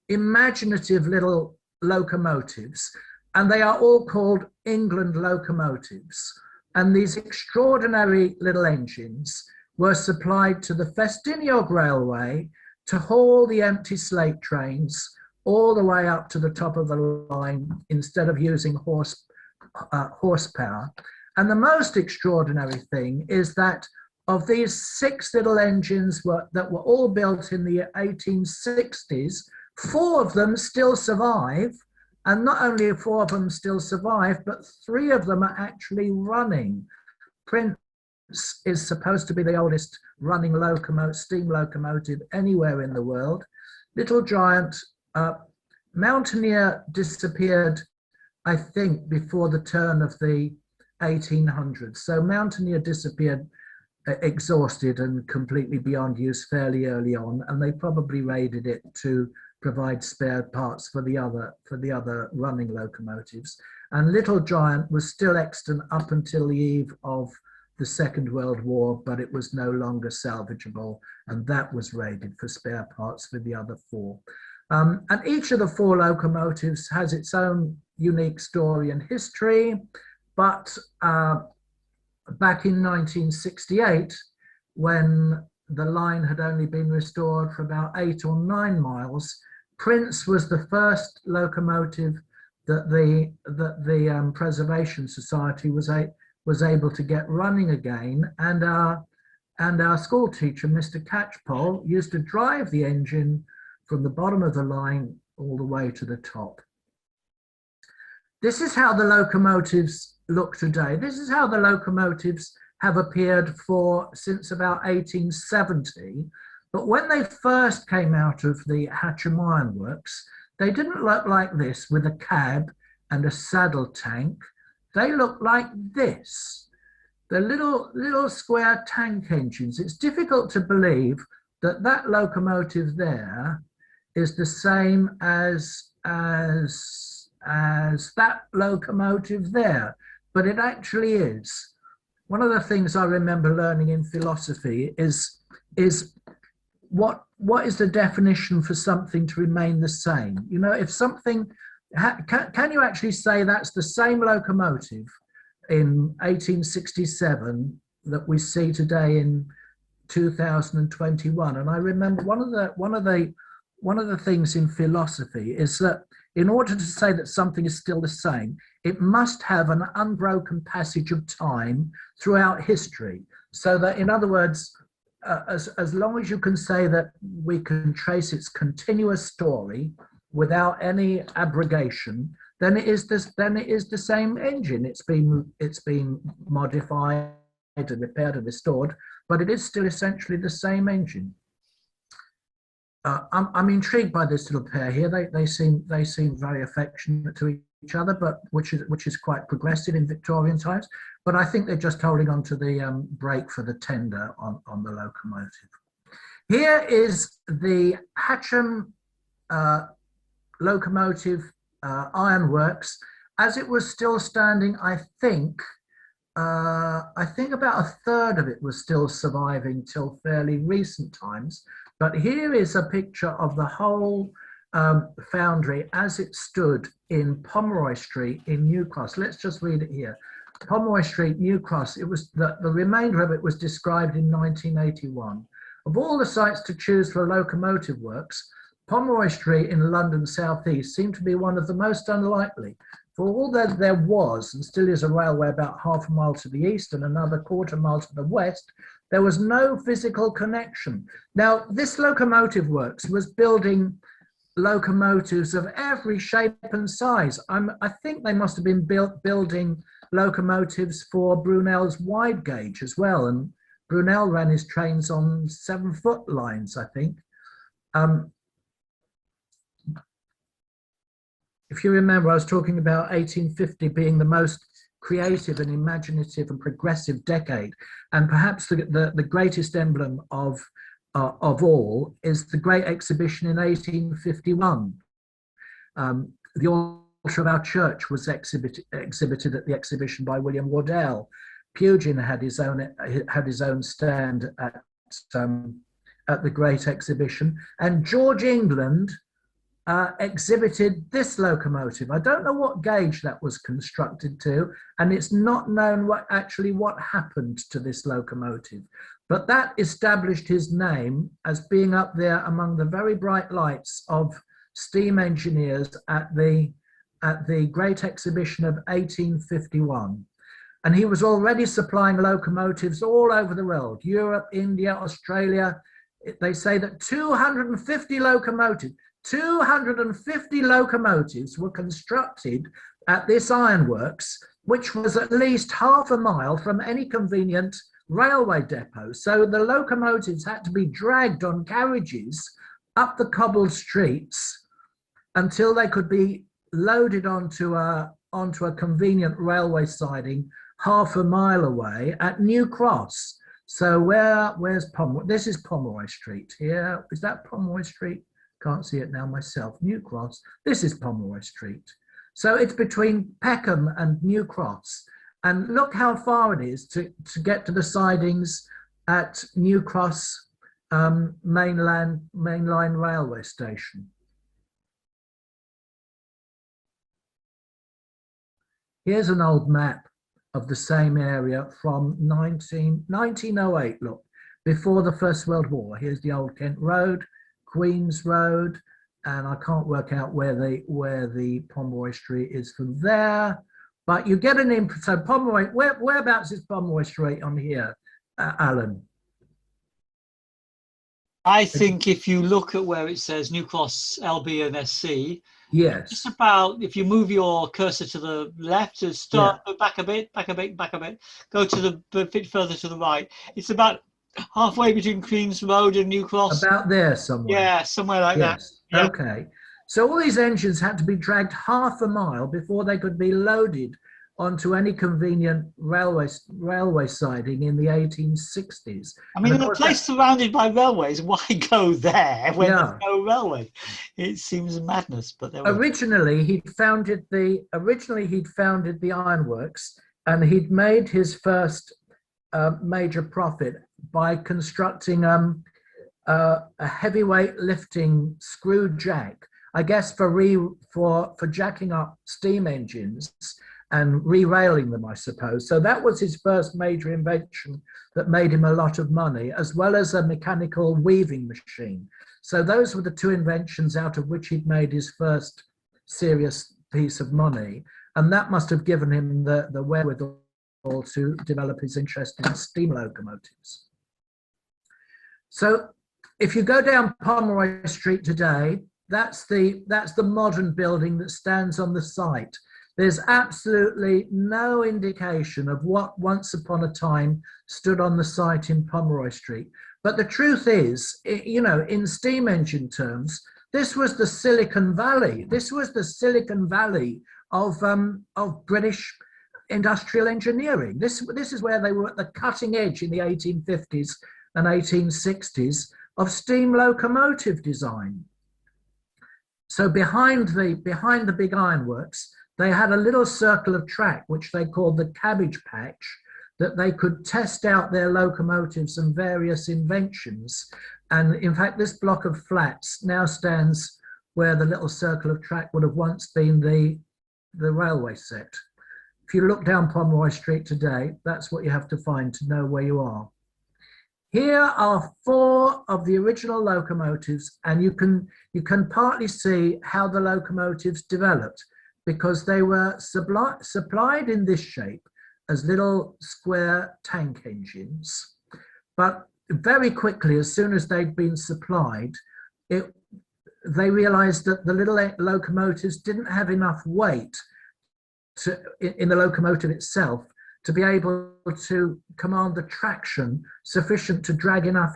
imaginative little locomotives, and they are all called England locomotives. And these extraordinary little engines were supplied to the Ffestiniog Railway to haul the empty slate trains all the way up to the top of the line instead of using horsepower. And the most extraordinary thing is that of these 6 little engines that were all built in the 1860s, 4 of them still survive. And not only are 4 of them still survive, but 3 of them are actually running. Prince is supposed to be the oldest running steam locomotive anywhere in the world. Little Giant, Mountaineer disappeared, I think, before the turn of the 1800s. So Mountaineer disappeared exhausted and completely beyond use fairly early on, and they probably raided it to provide spare parts for the other running locomotives. And Little Giant was still extant up until the eve of the Second World War, but it was no longer salvageable, and that was raided for spare parts for the other 4. And each of the 4 locomotives has its own unique story and history, but back in 1968, when the line had only been restored for about 8 or 9 miles, Prince was the first locomotive that the Preservation Society was able to get running again, and our school teacher, Mr. Catchpole, used to drive the engine from the bottom of the line all the way to the top. This is how the locomotives look today. This is how the locomotives have appeared since about 1870. But when they first came out of the Hatcham Ironworks, they didn't look like this with a cab and a saddle tank. They look like this. The little square tank engines. It's difficult to believe that locomotive there is the same as that locomotive there, but it actually is. One of the things I remember learning in philosophy is what is the definition for something to remain the same? You know, if something, can you actually say that's the same locomotive in 1867 that we see today in 2021? And I remember one of the things in philosophy is that in order to say that something is still the same, it must have an unbroken passage of time throughout history. So that, in other words, as long as you can say that we can trace its continuous story without any abrogation, then it is the same engine. It's been modified and repaired and restored, but it is still essentially the same engine. I'm intrigued by this little pair here. They seem very affectionate to each other, but which is quite progressive in Victorian times. But I think they're just holding on to the brake for the tender on the locomotive. Here is the Hatcham locomotive ironworks as it was still standing. I think about a third of it was still surviving till fairly recent times. But here is a picture of the whole foundry as it stood in Pomeroy Street in New Cross. Let's just read it here. Pomeroy Street, New Cross. It was the remainder of it was described in 1981. Of all the sites to choose for locomotive works, Pomeroy Street in London South East seemed to be one of the most unlikely. For all that there was and still is a railway about half a mile to the east and another quarter mile to the west, there was no physical connection. Now, this locomotive works was building locomotives of every shape and size. I think they must have been building locomotives for Brunel's wide gauge as well. And Brunel ran his trains on 7-foot lines, I think. If you remember, I was talking about 1850 being the most creative and imaginative and progressive decade. And perhaps the greatest emblem of all is the Great Exhibition in 1851. The altar of our church was exhibited at the exhibition by William Wardell. Pugin had his own stand at the Great Exhibition, and George England exhibited this locomotive. I don't know what gauge that was constructed to, and it's not known what happened to this locomotive, but that established his name as being up there among the very bright lights of steam engineers at the Great Exhibition of 1851. And he was already supplying locomotives all over the world, Europe, India, Australia. They say that 250 locomotives were constructed at this ironworks, which was at least half a mile from any convenient railway depot. So the locomotives had to be dragged on carriages up the cobbled streets until they could be loaded onto a convenient railway siding half a mile away at New Cross. So where's Pomeroy? This is Pomeroy Street here. Is that Pomeroy Street? Can't see it now myself. New Cross. This is Pomeroy Street. So it's between Peckham and New Cross. And look how far it is to get to the sidings at New Cross mainline railway station. Here's an old map of the same area from 1908, look, before the First World War. Here's the Old Kent Road, Queen's Road, and I can't work out where the Pomeroy Street is from there, but you get an impression. So Pomeroy, whereabouts is Pomeroy Street on here, Alan? I think if you look at where it says New Cross, LB and SC, yes, just about, if you move your cursor to the left, to start, go back a bit, go to the bit further to the right. It's about halfway between Queen's Road and New Cross. About there somewhere. Yeah, somewhere like that. Yeah. Okay. So all these engines had to be dragged half a mile before they could be loaded onto any convenient railway siding in the 1860s. I mean, in a place surrounded by railways, why go there when there's no railway? It seems madness. But originally he'd founded the ironworks, and he'd made his first major profit by constructing a heavyweight lifting screw jack, I guess for jacking up steam engines and re-railing them, I suppose. So that was his first major invention that made him a lot of money, as well as a mechanical weaving machine. So those were the two inventions out of which he'd made his first serious piece of money. And that must have given him the wherewithal to develop his interest in steam locomotives. So if you go down Pomeroy Street today, that's the modern building that stands on the site. There's absolutely no indication of what once upon a time stood on the site in Pomeroy Street. But the truth is, you know, in steam engine terms, this was the Silicon Valley. This was the Silicon Valley of British industrial engineering. This is where they were at the cutting edge in the 1850s and 1860s of steam locomotive design. So behind the big ironworks, they had a little circle of track, which they called the cabbage patch, that they could test out their locomotives and various inventions. And in fact, this block of flats now stands where the little circle of track would have once been the railway set. If you look down Pomeroy Street today, that's what you have to find to know where you are. Here are 4 of the original locomotives, and you can partly see how the locomotives developed, because they were supplied in this shape as little square tank engines. But very quickly, as soon as they'd been supplied, they realized that the little locomotives didn't have enough weight in the locomotive itself to be able to command the traction sufficient to drag enough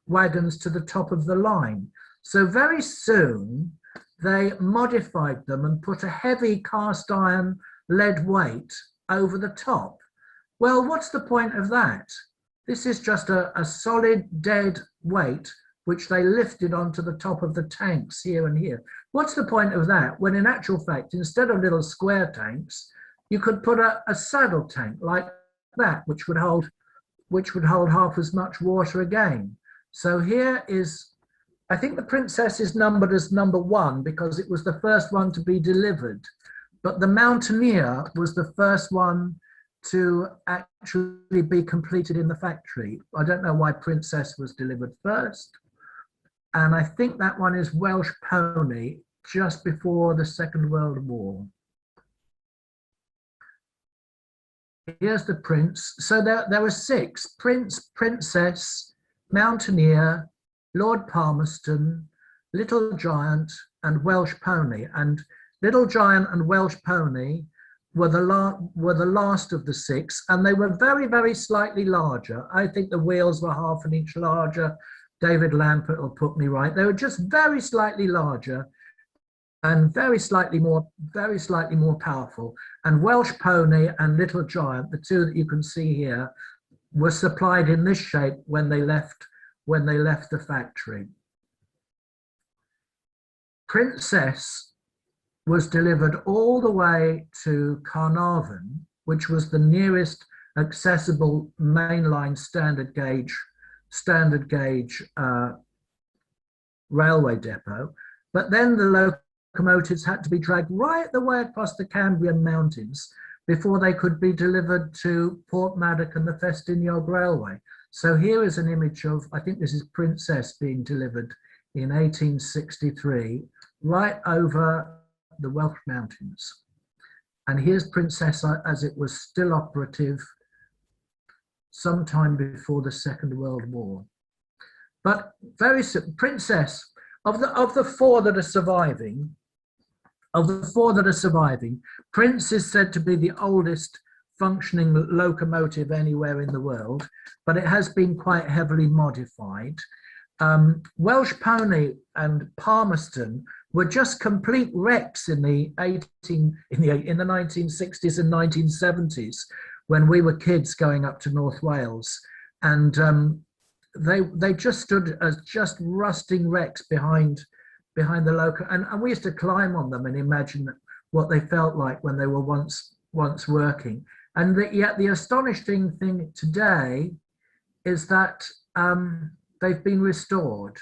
wagons to the top of the line. So very soon, they modified them and put a heavy cast iron lead weight over the top. Well, what's the point of that? This is just a solid dead weight which they lifted onto the top of the tanks here and here. What's the point of that, when in actual fact, instead of little square tanks, you could put a saddle tank like that, which would hold half as much water again. So here is, I think the Princess is numbered as number 1 because it was the first one to be delivered. But the Mountaineer was the first one to actually be completed in the factory. I don't know why Princess was delivered first. And I think that one is Welsh Pony, just before the Second World War. Here's the Prince. So there were 6: Prince, Princess, Mountaineer, Lord Palmerston, Little Giant, and Welsh Pony. And Little Giant and Welsh Pony were the last of the 6, and they were very, very slightly larger. I think the wheels were half an inch larger. David Lampert will put me right. They were just very slightly larger and very slightly more powerful. And Welsh Pony and Little Giant, the 2 that you can see here, were supplied in this shape when they left the factory. Princess was delivered all the way to Carnarvon, which was the nearest accessible mainline standard gauge railway depot. But then the locomotives had to be dragged right the way across the Cambrian Mountains before they could be delivered to Portmaddock and the Ffestiniog Railway. So here is an image of, I think this is Princess being delivered in 1863, right over the Welsh Mountains. And here's Princess as it was still operative sometime before the Second World War. But Princess, of the 4 that are surviving, Prince is said to be the oldest functioning locomotive anywhere in the world, but it has been quite heavily modified. Welsh Pony and Palmerston were just complete wrecks in the 1960s and 1970s when we were kids going up to North Wales, and they just stood as just rusting wrecks behind the loco, and we used to climb on them and imagine what they felt like when they were once working. And yet the astonishing thing today is that they've been restored.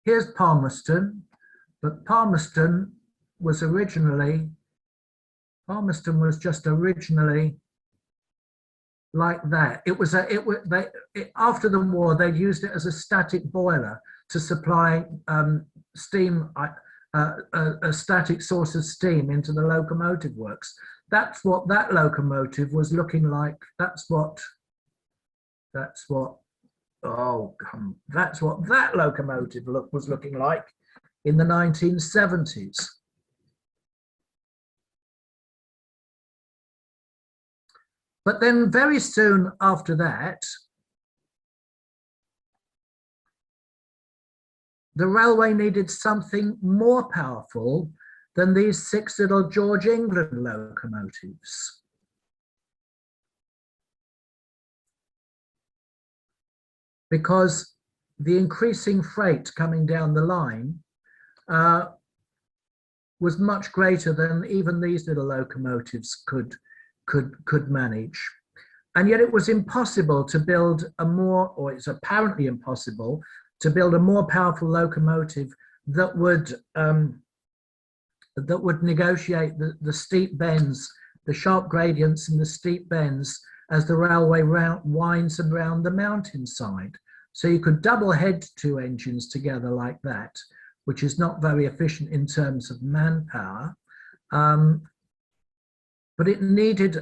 Here's Palmerston, but Palmerston was just originally like that. After the war, they used it as a static boiler to supply steam, a static source of steam into the locomotive works. That's what that locomotive was looking like. That's what that locomotive was looking like in the 1970s. But then very soon after that, the railway needed something more powerful than these 6 little George England locomotives. Because the increasing freight coming down the line was much greater than even these little locomotives could manage. And yet it was impossible to build a more, or it's apparently impossible to build a more powerful locomotive that would negotiate the steep bends, the sharp gradients and the steep bends as the railway winds around the mountainside. So you could double head 2 engines together like that, which is not very efficient in terms of manpower. But it needed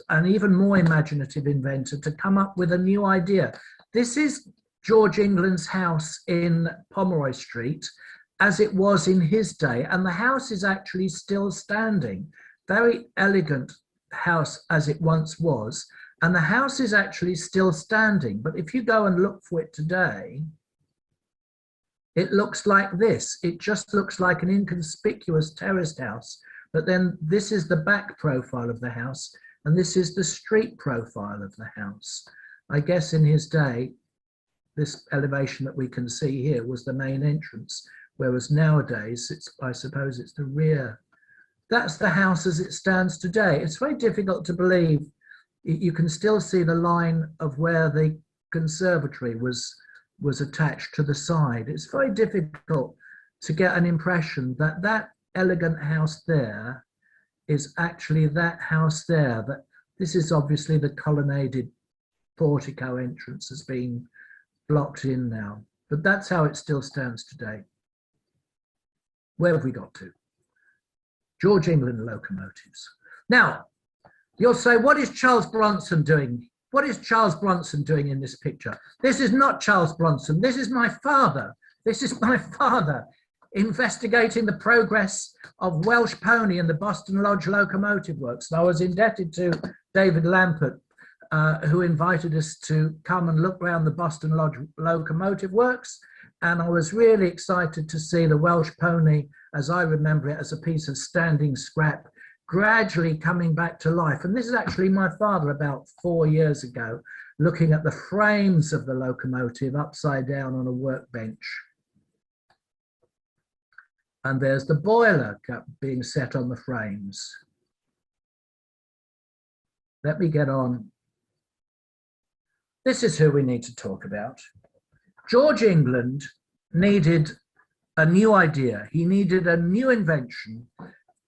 an even more imaginative inventor to come up with a new idea. This is George England's house in Pomeroy Street, as it was in his day, and the house is actually still standing. Very elegant house as it once was, and the house is actually still standing. But if you go and look for it today, it looks like this. It just looks like an inconspicuous terraced house. But then this is the back profile of the house, and this is the street profile of the house. I guess in his day, this elevation that we can see here was the main entrance, whereas nowadays, I suppose it's the rear. That's the house as it stands today. It's very difficult to believe. You can still see the line of where the conservatory was attached to the side. It's very difficult to get an impression that that elegant house there is actually that house there. That this is obviously the colonnaded portico entrance has been blocked in now, but that's how it still stands today. Where have we got to? George England locomotives. Now, you'll say, what is Charles Bronson doing? What is Charles Bronson doing in this picture? This is not Charles Bronson. This is my father. This is my father investigating the progress of Welsh Pony and the Boston Lodge Locomotive Works. And I was indebted to David Lampert, who invited us to come and look around the Boston Lodge Locomotive Works. And I was really excited to see the Welsh Pony, as I remember it, as a piece of standing scrap, gradually coming back to life. And this is actually my father about 4 years ago, looking at the frames of the locomotive upside down on a workbench. And there's the boiler being set on the frames. Let me get on. This is who we need to talk about. George England needed a new idea. He needed a new invention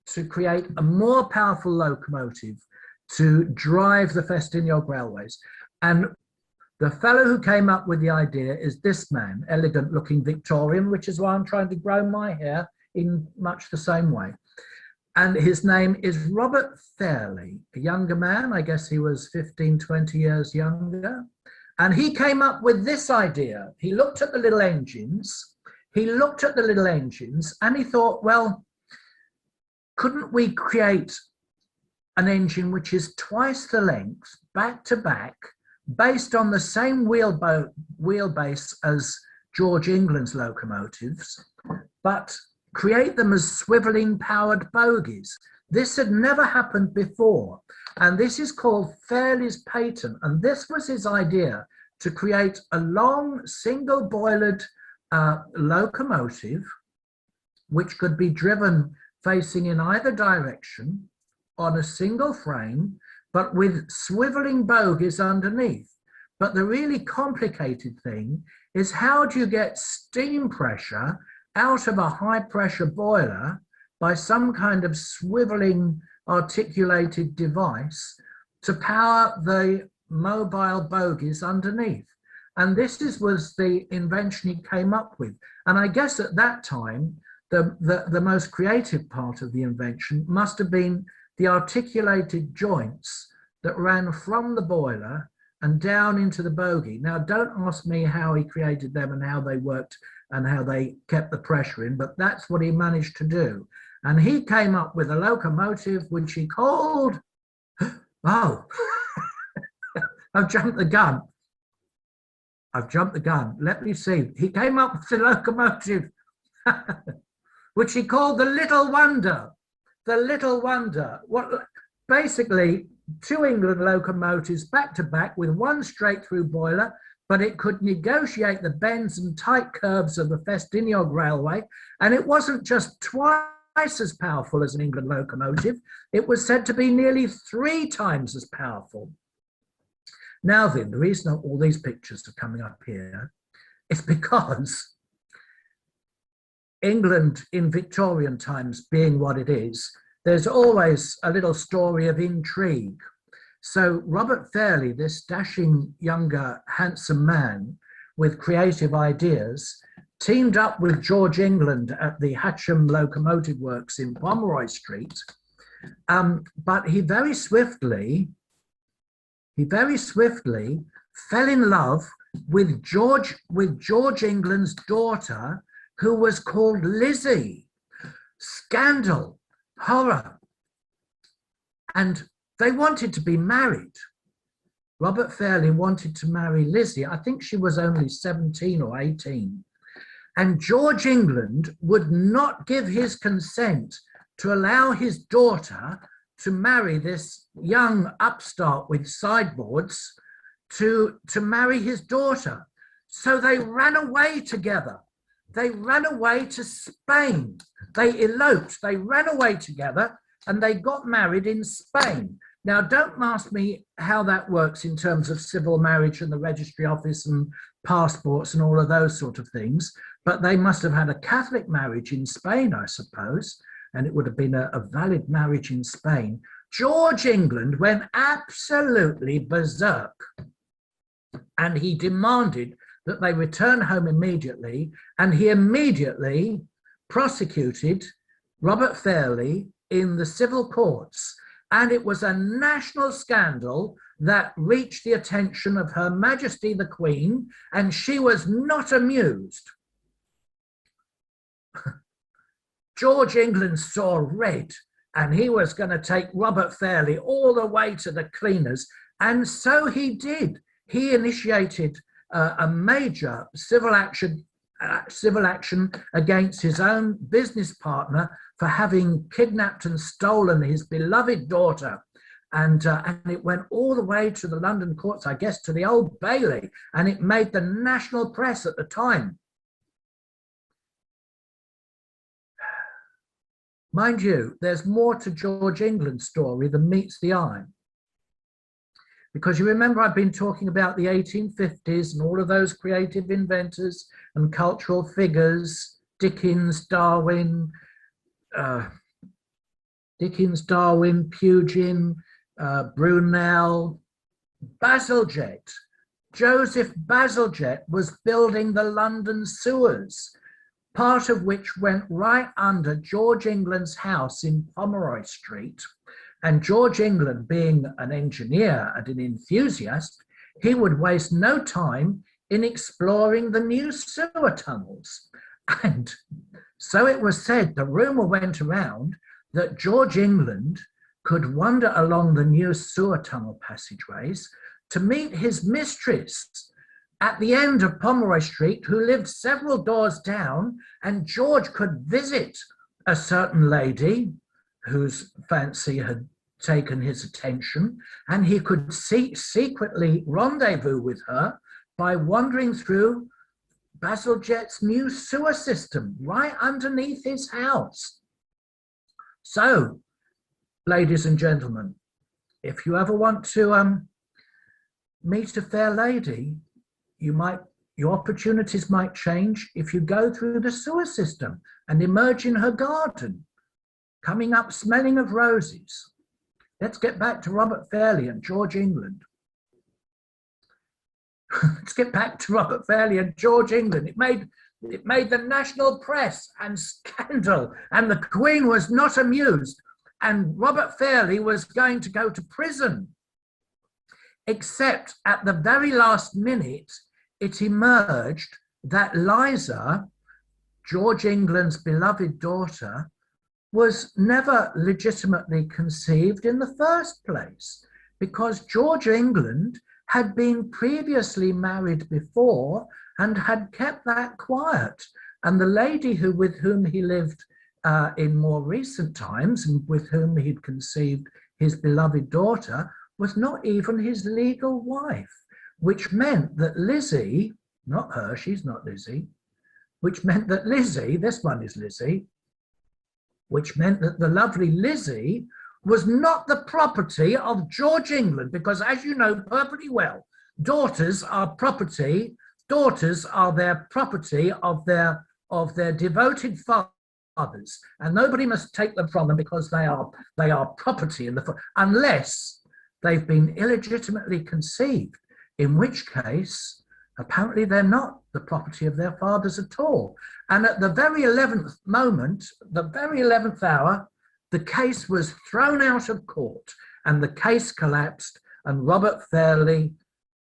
to create a more powerful locomotive to drive the Ffestiniog railways. And the fellow who came up with the idea is this man, elegant looking Victorian, which is why I'm trying to grow my hair in much the same way. And his name is Robert Fairley, a younger man. I guess he was 15, 20 years younger. And he came up with this idea. He looked at the little engines. He looked at the little engines and he thought, well, couldn't we create an engine which is twice the length, back to back, based on the same wheelbase as George England's locomotives, but create them as swiveling powered bogies? This had never happened before. And this is called Fairley's patent. And this was his idea, to create a long single boilered locomotive, which could be driven facing in either direction on a single frame, but with swiveling bogies underneath. But the really complicated thing is, how do you get steam pressure out of a high pressure boiler by some kind of swiveling articulated device to power the mobile bogies underneath? And this was the invention he came up with. And I guess at that time, the most creative part of the invention must have been the articulated joints that ran from the boiler and down into the bogie. Now, don't ask me how he created them and how they worked and how they kept the pressure in, but that's what he managed to do. And he came up with a locomotive which he called, oh, I've jumped the gun. I've jumped the gun. Let me see. He came up with the locomotive, which he called the Little Wonder. The Little Wonder. What basically 2 England locomotives back to back with 1 straight through boiler, but it could negotiate the bends and tight curves of the Ffestiniog Railway. And it wasn't just twice as powerful as an England locomotive, it was said to be nearly 3 times as powerful. Now then, the reason all these pictures are coming up here is because England in Victorian times being what it is, there's always a little story of intrigue. So Robert Fairley, this dashing, younger, handsome man with creative ideas, teamed up with George England at the Hatcham Locomotive Works in Pomeroy Street. But he very swiftly fell in love with George England's daughter, who was called Lizzie. Scandal, horror. And they wanted to be married. Robert Fairley wanted to marry Lizzie. I think she was only 17 or 18. And George England would not give his consent to allow his daughter to marry this young upstart with sideboards, to marry his daughter. So they ran away together. They ran away to Spain. They eloped, they ran away together, and they got married in Spain. Now, don't ask me how that works in terms of civil marriage and the registry office and passports and all of those sort of things, but they must have had a Catholic marriage in Spain, I suppose, and it would have been a valid marriage in Spain. George England went absolutely berserk, and he demanded that they return home immediately, and he immediately prosecuted Robert Fairley in the civil courts. And it was a national scandal that reached the attention of Her Majesty the Queen, and she was not amused. George England saw red, and he was going to take Robert Fairley all the way to the cleaners, and so he did. He initiated a major civil action against his own business partner for having kidnapped and stolen his beloved daughter. And it went all the way to the London courts, I guess, to the Old Bailey, and it made the national press at the time. Mind you, there's more to George England's story than meets the eye. Because you remember I've been talking about the 1850s and all of those creative inventors and cultural figures, Dickens, Darwin, Pugin, Brunel, Bazalgette. Joseph Bazalgette was building the London sewers, part of which went right under George England's house in Pomeroy Street. And George England, being an engineer and an enthusiast, he would waste no time in exploring the new sewer tunnels. And so it was said, the rumour went around that George England could wander along the new sewer tunnel passageways to meet his mistress at the end of Pomeroy Street, who lived several doors down, and George could visit a certain lady whose fancy had taken his attention, and he could secretly rendezvous with her by wandering through Bazalgette's new sewer system right underneath his house. So, ladies and gentlemen, if you ever want to meet a fair lady, your opportunities might change if you go through the sewer system and emerge in her garden, coming up smelling of roses. Let's get back to Robert Fairley and George England. Let's get back to Robert Fairley and George England. It made the national press and scandal, and the Queen was not amused, and Robert Fairley was going to go to prison. Except at the very last minute, it emerged that Liza, George England's beloved daughter, was never legitimately conceived in the first place, because George England had been previously married before and had kept that quiet. And the lady with whom he lived in more recent times and with whom he'd conceived his beloved daughter was not even his legal wife, which meant that Lizzie, not her, she's not Lizzie, which meant that Lizzie, this one is Lizzie, which meant that the lovely Lizzie was not the property of George England, because as you know perfectly well, daughters are property, daughters are their property of their devoted fathers, and nobody must take them from them because they are property in the unless they've been illegitimately conceived, in which case apparently they're not the property of their fathers at all. And at the very 11th moment, the very 11th hour, the case was thrown out of court and the case collapsed, and Robert Fairley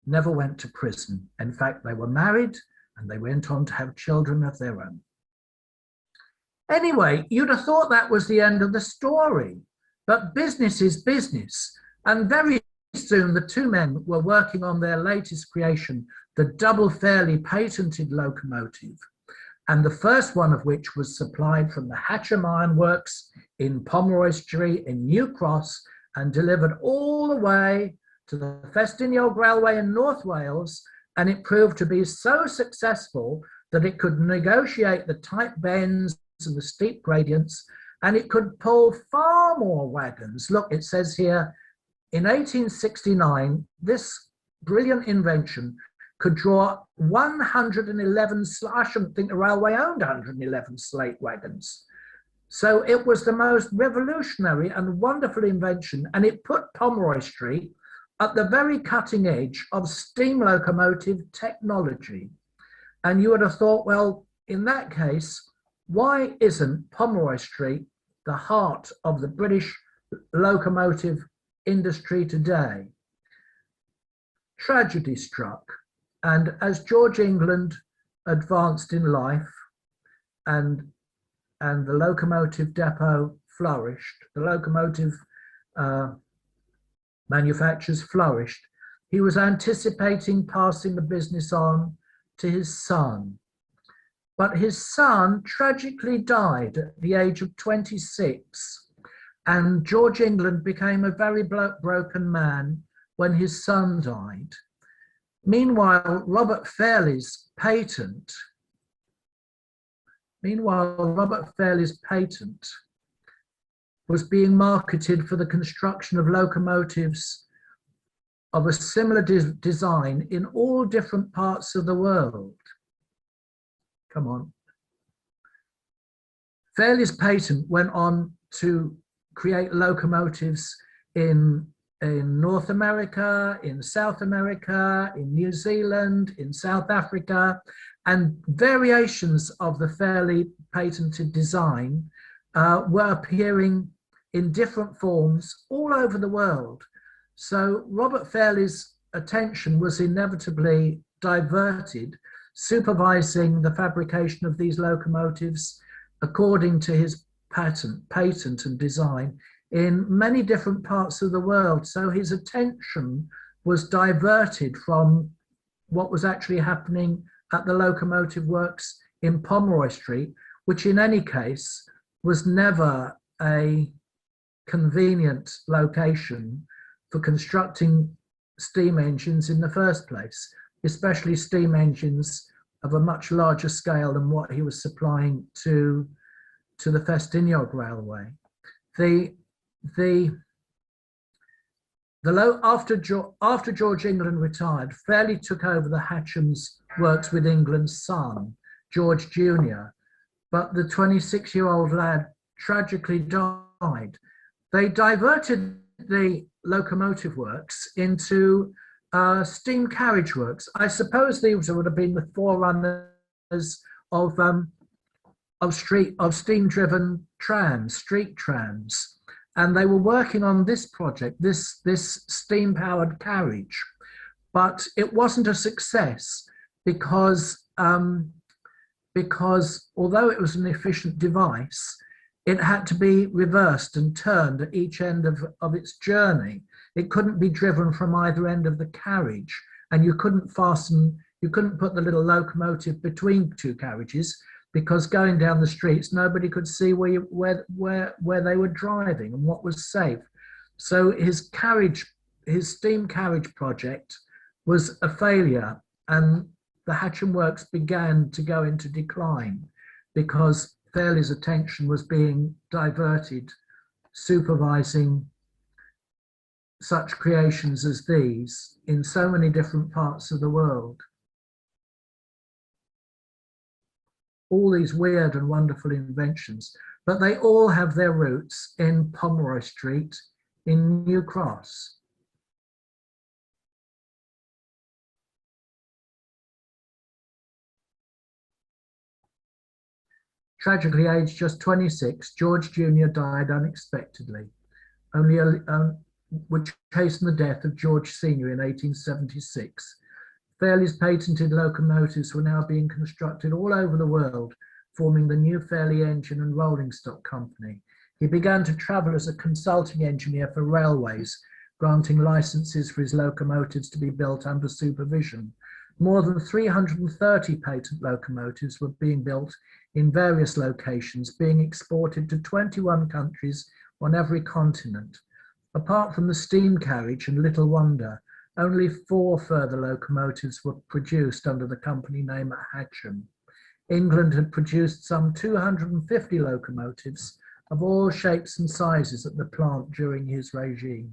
never went to prison. In fact, they were married and they went on to have children of their own. Anyway, you'd have thought that was the end of the story, but business is business. And very soon the two men were working on their latest creation, the double Fairley patented locomotive, and the first one of which was supplied from the Hatcham Iron Works in Pomeroy Street in New Cross and delivered all the way to the Ffestiniog Railway in North Wales, and it proved to be so successful that it could negotiate the tight bends and the steep gradients, and it could pull far more wagons. Look, it says here, in 1869, this brilliant invention could draw 111, I shouldn't think the railway owned 111 slate wagons. So it was the most revolutionary and wonderful invention, and it put Pomeroy Street at the very cutting edge of steam locomotive technology. And you would have thought, well, in that case, why isn't Pomeroy Street the heart of the British locomotive industry today? Tragedy struck, and as George England advanced in life and the locomotive depot flourished, the locomotive manufacturers flourished, he was anticipating passing the business on to his son. But his son tragically died at the age of 26, and George England became a very broken man when his son died. Meanwhile, Robert Fairley's patent was being marketed for the construction of locomotives of a similar design in all different parts of the world. Come on. Fairley's patent went on to create locomotives in North America, in South America, in New Zealand, in South Africa, and variations of the Fairley patented design were appearing in different forms all over the world. So Robert Fairley's attention was inevitably diverted, supervising the fabrication of these locomotives according to his patent and design in many different parts of the world. So his attention was diverted from what was actually happening at the locomotive works in Pomeroy Street, which in any case was never a convenient location for constructing steam engines in the first place, especially steam engines of a much larger scale than what he was supplying to the Ffestiniog Railway. After George England retired, Fairley took over the Hatcham's works with England's son, George Jr., but the 26-year-old lad tragically died. They diverted the locomotive works into steam carriage works. I suppose these would have been the forerunners of steam-driven trams, street trams. And they were working on this project, this steam-powered carriage, but it wasn't a success because although it was an efficient device, it had to be reversed and turned at each end of its journey. it couldn't be driven from either end of the carriage, and you couldn't put the little locomotive between two carriages, because going down the streets, nobody could see where they were driving and what was safe. So his steam carriage project was a failure, and the Hatcham works began to go into decline because Fairley's attention was being diverted supervising such creations as these in so many different parts of the world. All these weird and wonderful inventions, but they all have their roots in Pomeroy Street in New Cross. Tragically aged just 26, George Jr. died unexpectedly, which hastened the death of George Sr. in 1876. Fairley's patented locomotives were now being constructed all over the world, forming the new Fairley Engine and Rolling Stock Company. He began to travel as a consulting engineer for railways, granting licenses for his locomotives to be built under supervision. More than 330 patent locomotives were being built in various locations, being exported to 21 countries on every continent. Apart from the steam carriage and Little Wonder, only 4 further locomotives were produced under the company name at Hatcham. England had produced some 250 locomotives of all shapes and sizes at the plant during his regime.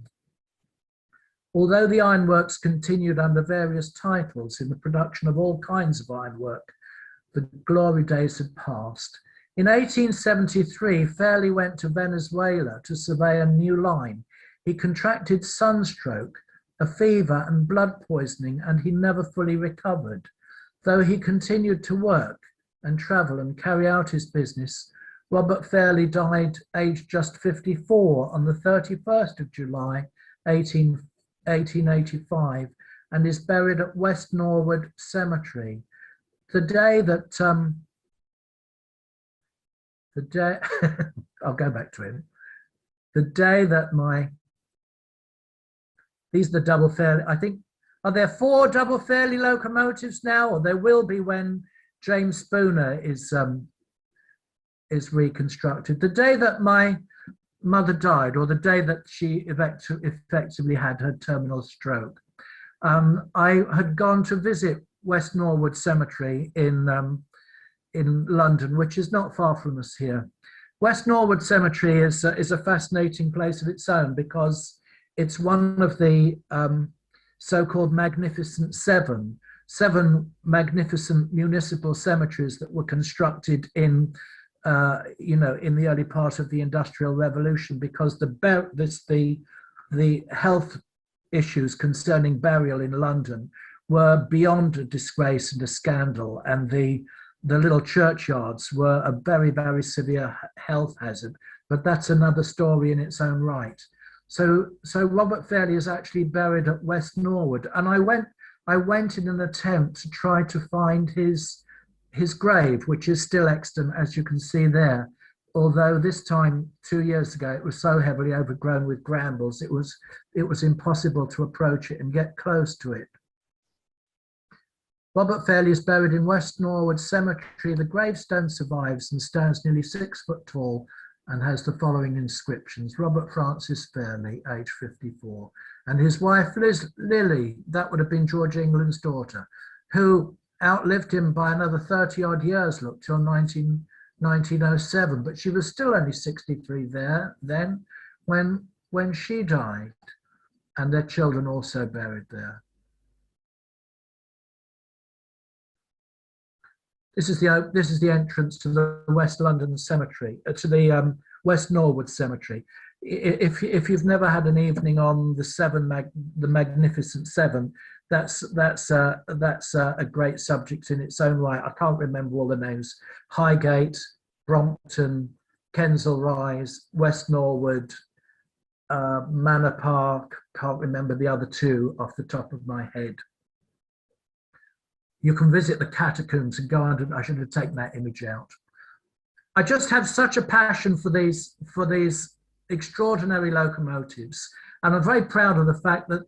Although the ironworks continued under various titles in the production of all kinds of ironwork, the glory days had passed. In 1873, Fairley went to Venezuela to survey a new line. He contracted sunstroke, a fever and blood poisoning, and he never fully recovered. Though he continued to work and travel and carry out his business, Robert Fairley died aged just 54 on the 31st of July, 1885, and is buried at West Norwood Cemetery. The day that, I'll go back to him. The day that these are the double Fairley, I think, are there 4 double Fairley locomotives now, or there will be when James Spooner is reconstructed. The day that my mother died, or the day that she effectively had her terminal stroke, I had gone to visit West Norwood Cemetery in London, which is not far from us here. West Norwood Cemetery is a fascinating place of its own because it's one of the so-called Magnificent Seven magnificent municipal cemeteries that were constructed in the early part of the Industrial Revolution, because the health issues concerning burial in London were beyond a disgrace and a scandal, and the little churchyards were a very, very severe health hazard. But that's another story in its own right. So Robert Fairley is actually buried at West Norwood, and I went in an attempt to try to find his grave, which is still extant, as you can see there. Although this time, 2 years ago, it was so heavily overgrown with brambles, it was impossible to approach it and get close to it. Robert Fairley is buried in West Norwood Cemetery. The gravestone survives and stands nearly 6 foot tall and has the following inscriptions: Robert Francis Fairley, age 54, and his wife Lily, that would have been George England's daughter, who outlived him by another 30 odd years, look, till 1907, but she was still only 63 then when she died, and their children also buried there. This is the entrance to the West London Cemetery, to the West Norwood Cemetery. If you've never had an evening on the Magnificent Seven, that's a great subject in its own right. I can't remember all the names: Highgate, Brompton, Kensal Rise, West Norwood, Manor Park. Can't remember the other 2 off the top of my head. You can visit the catacombs and go under. I should have taken that image out. I just have such a passion for these extraordinary locomotives, And I'm very proud of the fact that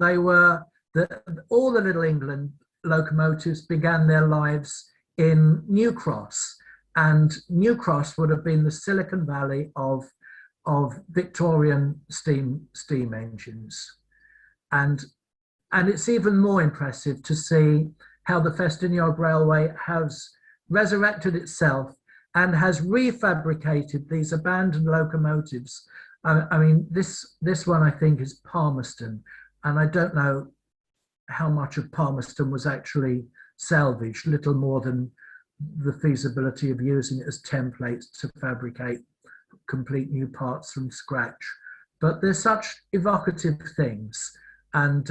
all the Little England locomotives began their lives in New Cross. And New Cross would have been the Silicon Valley of Victorian steam engines. And it's even more impressive to see how the Ffestiniog Railway has resurrected itself and has refabricated these abandoned locomotives. I mean, this one I think is Palmerston, and I don't know how much of Palmerston was actually salvaged, little more than the feasibility of using it as templates to fabricate complete new parts from scratch. But they're such evocative things, and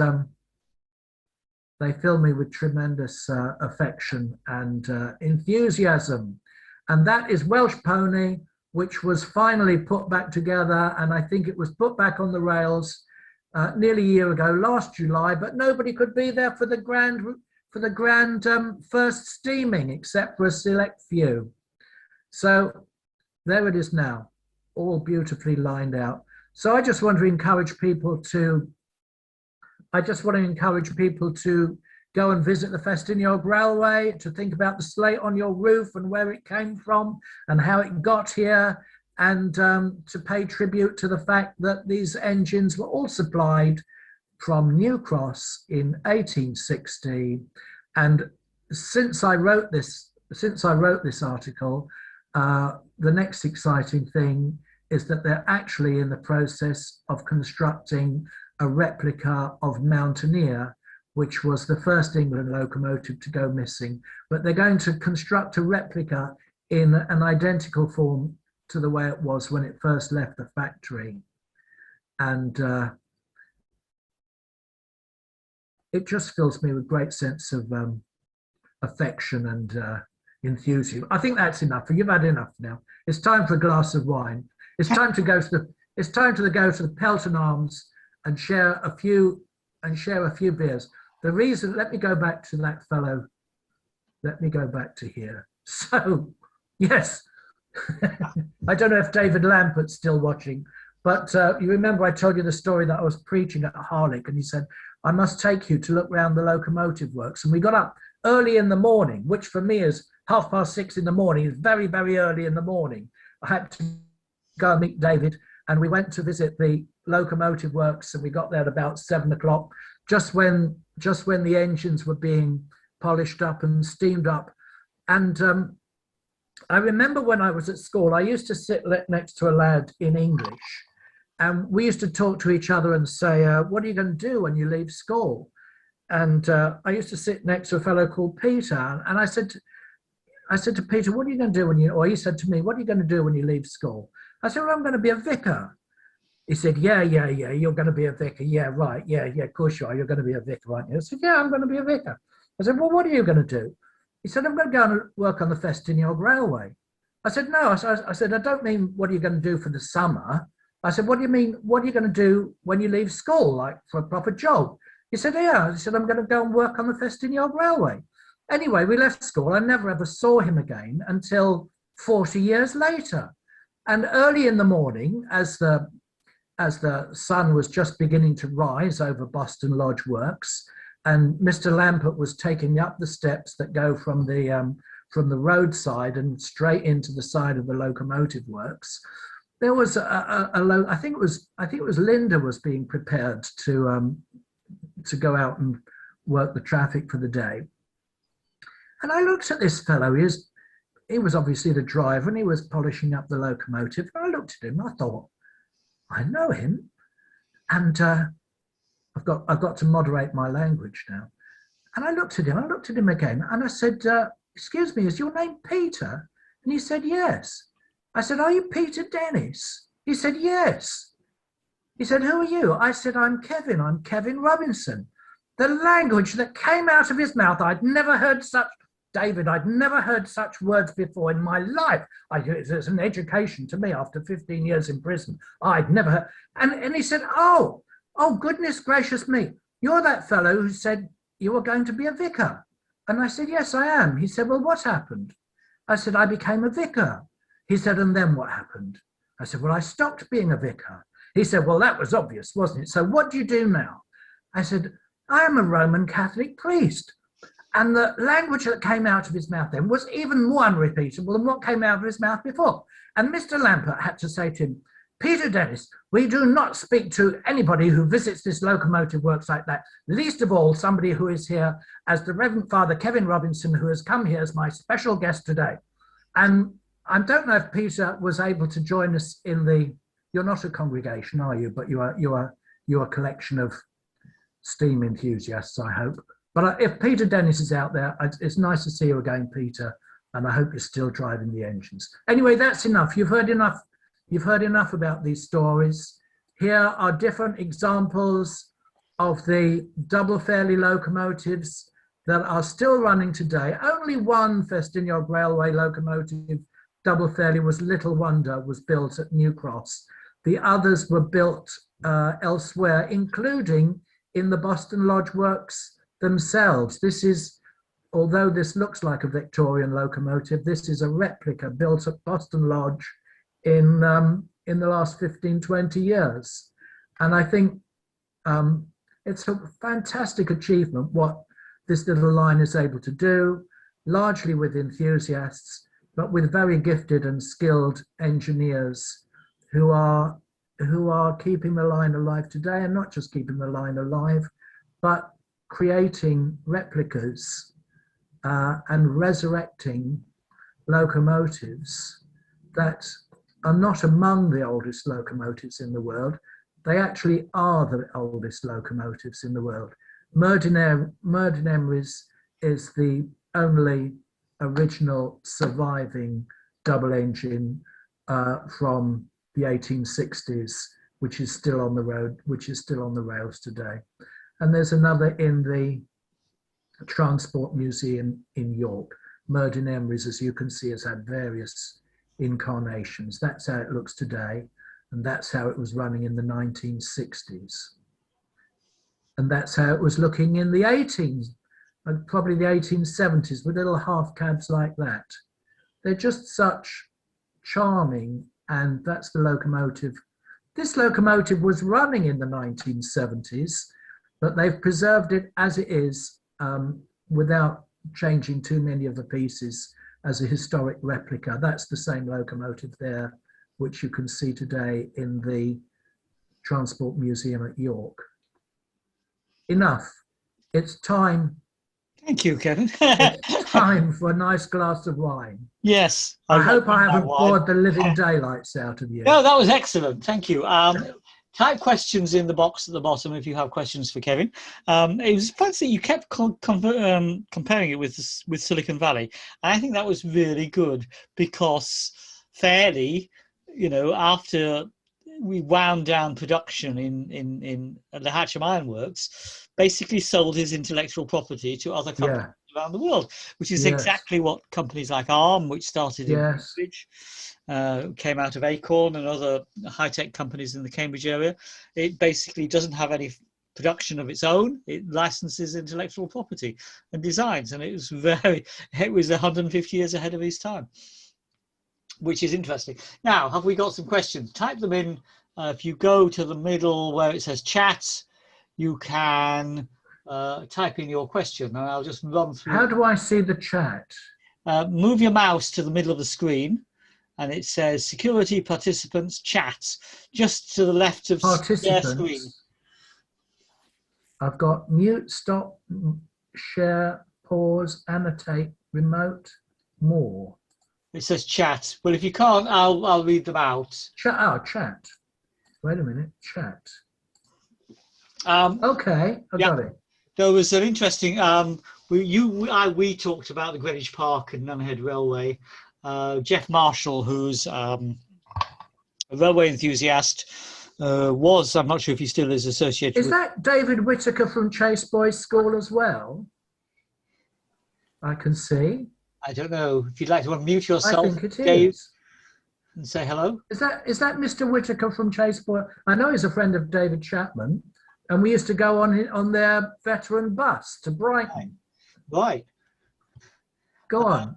they fill me with tremendous affection and enthusiasm. And that is Welsh Pony, which was finally put back together, and I think it was put back on the rails nearly a year ago, last July, but nobody could be there for the grand first steaming, except for a select few. So there it is now, all beautifully lined out. So I just want to encourage people to go and visit the Ffestiniog Railway, to think about the slate on your roof and where it came from and how it got here, and to pay tribute to the fact that these engines were all supplied from New Cross in 1860. And since I wrote this article, the next exciting thing is that they're actually in the process of constructing a replica of Mountaineer, which was the first England locomotive to go missing. But they're going to construct a replica in an identical form to the way it was when it first left the factory. And it just fills me with great sense of affection and enthusiasm. I think that's enough. You've had enough now. It's time for a glass of wine. It's time to go to the Pelton Arms and share a few beers. The reason, let me go back to that fellow. Let me go back to here. So, yes, I don't know if David Lampert's still watching, but you remember I told you the story that I was preaching at Harlech, and he said, I must take you to look around the locomotive works. And we got up early in the morning, which for me is 6:30 in the morning, is very, very early in the morning. I had to go and meet David, and we went to visit the locomotive works, and we got there at about 7 o'clock, just when the engines were being polished up and steamed up. And I remember when I was at school, I used to sit next to a lad in English, and we used to talk to each other and say, what are you going to do when you leave school? And I used to sit next to a fellow called Peter, and I said to Peter, what are you going to do or he said to me, what are you going to do when you leave school? I said, well, I'm going to be a vicar. He said, yeah, you're going to be a vicar. Yeah, right. Yeah, of course you are. You're going to be a vicar, aren't you? I said, yeah, I'm going to be a vicar. I said, well, what are you going to do? He said, I'm going to go and work on the Ffestiniog Railway. I said, no. I said, I don't mean what are you going to do for the summer. I said, what do you mean? What are you going to do when you leave school, like for a proper job? He said, yeah. He said, I'm going to go and work on the Ffestiniog Railway. Anyway, we left school. I never ever saw him again until 40 years later. And early in the morning, as the sun was just beginning to rise over Boston Lodge Works, and Mr. Lampert was taking up the steps that go from the roadside and straight into the side of the locomotive works, there was I think it was Linda was being prepared to go out and work the traffic for the day. And I looked at this fellow. He was obviously the driver, and he was polishing up the locomotive. And I looked at him. I thought, I know him, and I've got to moderate my language now. And I looked at him again, and I said, excuse me, is your name Peter? And he said, yes. I said, are you Peter Dennis? He said, yes. He said, who are you? I said, I'm Kevin Robinson. The language that came out of his mouth, I'd never heard such words before in my life. It's an education to me after 15 years in prison. I'd never heard. And he said, oh, goodness gracious me. You're that fellow who said you were going to be a vicar. And I said, yes, I am. He said, well, what happened? I said, I became a vicar. He said, and then what happened? I said, well, I stopped being a vicar. He said, well, that was obvious, wasn't it? So what do you do now? I said, I am a Roman Catholic priest. And the language that came out of his mouth then was even more unrepeatable than what came out of his mouth before. And Mr. Lampert had to say to him, Peter Dennis, we do not speak to anybody who visits this locomotive works like that, least of all somebody who is here as the Reverend Father Kevin Robinson, who has come here as my special guest today. And I don't know if Peter was able to join us in the, you're not a congregation, are you? But you are a collection of steam enthusiasts, I hope. But if Peter Dennis is out there, it's nice to see you again, Peter, and I hope you're still driving the engines. Anyway, that's enough. You've heard enough. You've heard enough about these stories. Here are different examples of the double fairley locomotives that are still running today. Only one Ffestiniog Railway locomotive, double fairley, was Little Wonder, was built at New Cross. The others were built elsewhere, including in the Boston Lodge works themselves. This is, although this looks like a Victorian locomotive, this is a replica built at Boston Lodge in the last 15, 20 years. And I think it's a fantastic achievement what this little line is able to do, largely with enthusiasts, but with very gifted and skilled engineers who are keeping the line alive today, and not just keeping the line alive, but creating replicas and resurrecting locomotives that are not among the oldest locomotives in the world. They actually are the oldest locomotives in the world. Murden is the only original surviving double engine from the 1860s, which is still on the road, which is still on the rails today. And there's another in the Transport Museum in York. Murden Emery's, as you can see, has had various incarnations. That's how it looks today, and that's how it was running in the 1960s. And that's how it was looking in the 18s, and probably the 1870s, with little half cabs like that. They're just such charming, and that's the locomotive. This locomotive was running in the 1970s, but they've preserved it as it is without changing too many of the pieces as a historic replica. That's the same locomotive there, which you can see today in the Transport Museum at York. Enough. It's time. Thank you, Kevin. It's time for a nice glass of wine. Yes. I hope I haven't bored the living daylights out of you. No, that was excellent. Thank you. Type questions in the box at the bottom if you have questions for Kevin. It was fancy. You kept comparing it with Silicon Valley. And I think that was really good because fairly, you know, after we wound down production in the Hatcham Ironworks, basically sold his intellectual property to other companies around the world, which is exactly what companies like Arm, which started in Greenwich, came out of Acorn and other high-tech companies in the Cambridge area. It basically doesn't have any production of its own. It licenses intellectual property and designs, and it was 150 years ahead of his time, which is interesting. Now, have we got some questions? Type them in. If you go to the middle where it says chat, you can type in your question, and I'll just run through. How do I see the chat? Move your mouse to the middle of the screen, and it says security participants chat, just to the left of their screen. I've got mute, stop, share, pause, annotate, remote, more. It says chat. Well, if you can't, I'll read them out. Chat. Wait a minute, chat. Okay, I got it. There was an interesting. We talked about the Greenwich Park and Nunhead Railway. Jeff Marshall, who's a railway enthusiast, was, I'm not sure if he still is associated. Is that David Whittaker from Chase Boys School as well? I can see. I don't know if you'd like to unmute yourself, I think it Dave, is. and say hello. Is that Mr. Whittaker from Chase Boys? I know he's a friend of David Chapman, and we used to go on their veteran bus to Brighton. Right. Go on.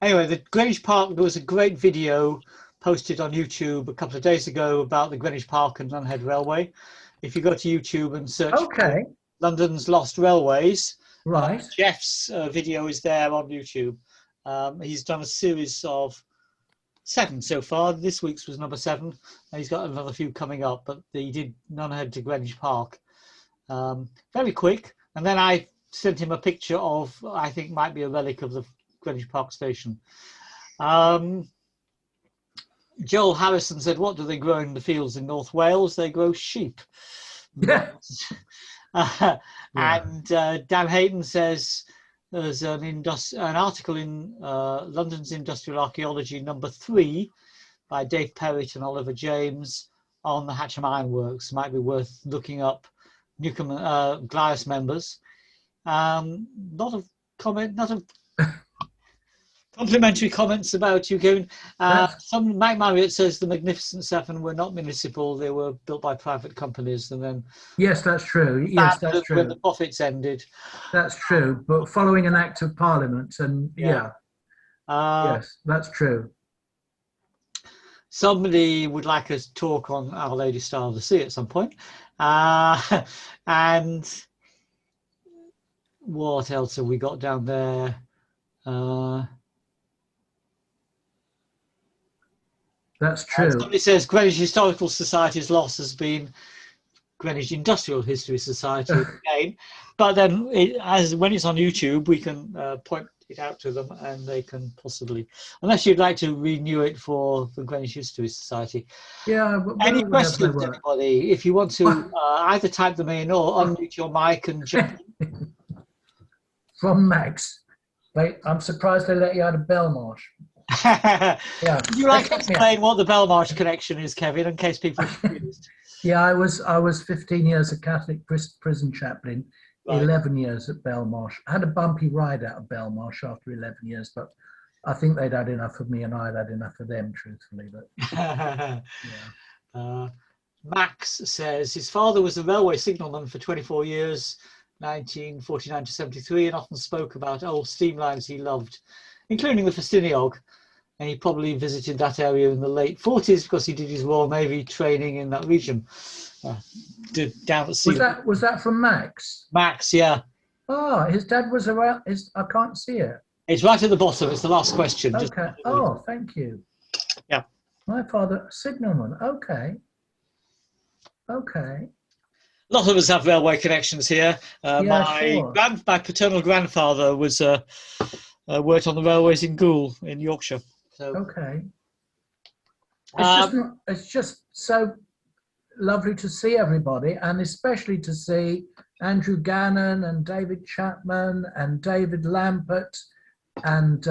Anyway, the Greenwich Park, there was a great video posted on YouTube a couple of days ago about the Greenwich Park and Nunhead Railway. If you go to YouTube and search for London's Lost Railways, right. Jeff's video is there on YouTube. He's done a series of 7 so far. This week's was number 7, and he's got another few coming up, but he did Nunhead to Greenwich Park. Very quick. And then I sent him a picture of, I think might be a relic of the Greenwich Park station. Joel Harrison said, what do they grow in the fields in North Wales? They grow sheep. Yeah. And Dan Hayden says there's an article in London's Industrial Archaeology number 3 by Dave Perrett and Oliver James on the Hatcham Ironworks. Might be worth looking up. Newcomb Glarus members. Not of complimentary comments about you, Kevin. Mike Marriott says the Magnificent Seven were not municipal; they were built by private companies, and then yes, that's true. Yes, that's true. When the profits ended, that's true. But following an Act of Parliament, and yes, that's true. Somebody would like us to talk on Our Ladye Star of the Sea at some point. And what else have we got down there? That's true. Somebody says Greenwich Historical Society's loss has been Greenwich Industrial History Society again. But then, when it's on YouTube, we can point it out to them, and they can possibly, unless you'd like to renew it for the Greenwich History Society. Yeah. Any questions, anybody? If you want to either type them in or unmute your mic and jump in. From Max. I'm surprised they let you out of Belmarsh. Yeah. Would you like to explain what the Belmarsh connection is, Kevin, in case people are confused? Yeah, I was 15 years a Catholic prison chaplain, 11 years at Belmarsh. I had a bumpy ride out of Belmarsh after 11 years, but I think they'd had enough of me and I'd had enough of them, truthfully. But yeah. Max says his father was a railway signalman for 24 years, 1949 to 73, and often spoke about old steam lines he loved, including the Ffestiniog. And he probably visited that area in the late 40s because he did his Royal Navy training in that region. Down at sea. Was that from Max? Max, yeah. Oh, his dad was around. I can't see it. It's right at the bottom. It's the last question. Okay. Oh, thank you. Yeah. My father, signalman. Okay. Okay. A lot of us have railway connections here. My paternal grandfather was worked on the railways in Goole in Yorkshire. So, okay. It's just so lovely to see everybody, and especially to see Andrew Gannon and David Chapman and David Lampert, and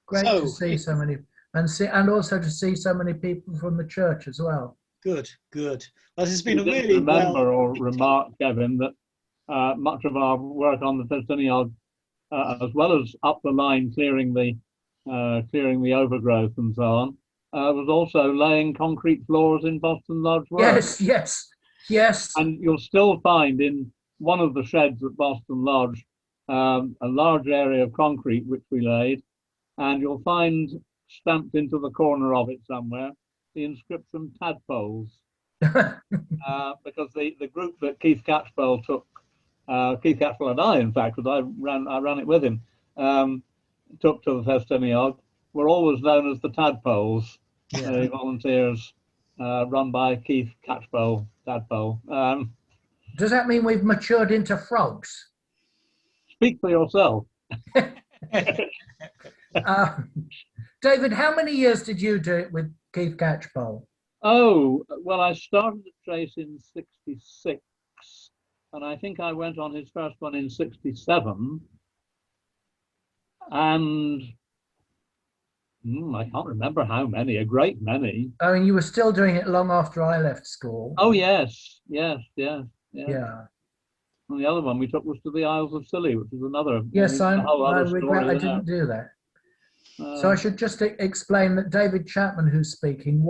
great to see so many, and also to see so many people from the church as well. Good. Well, it's been a really or remark, Kevin, that much of our work on the Ffestiniog, as well as up the line clearing the overgrowth and so on, was also laying concrete floors in Boston Lodge Work. Yes. And you'll still find in one of the sheds at Boston Lodge a large area of concrete which we laid, and you'll find stamped into the corner of it somewhere the inscription tadpoles, because the group that Keith Catchpole took, Keith Catchpole and I, in fact, because I ran it with him, took to the Ffestiniog, were always known as the tadpoles. The volunteers run by Keith Catchpole, tadpole. Does that mean we've matured into frogs? Speak for yourself. David, how many years did you do it with Keith Catchpole? Oh, well, I started at Trace in 66, and I think I went on his first one in 67. And I can't remember how many, a great many. I mean, you were still doing it long after I left school. Oh, yes. Yeah. And the other one we took was to the Isles of Scilly, which is another. Yes, I regret I didn't do that. So I should just explain that David Chapman, who's speaking,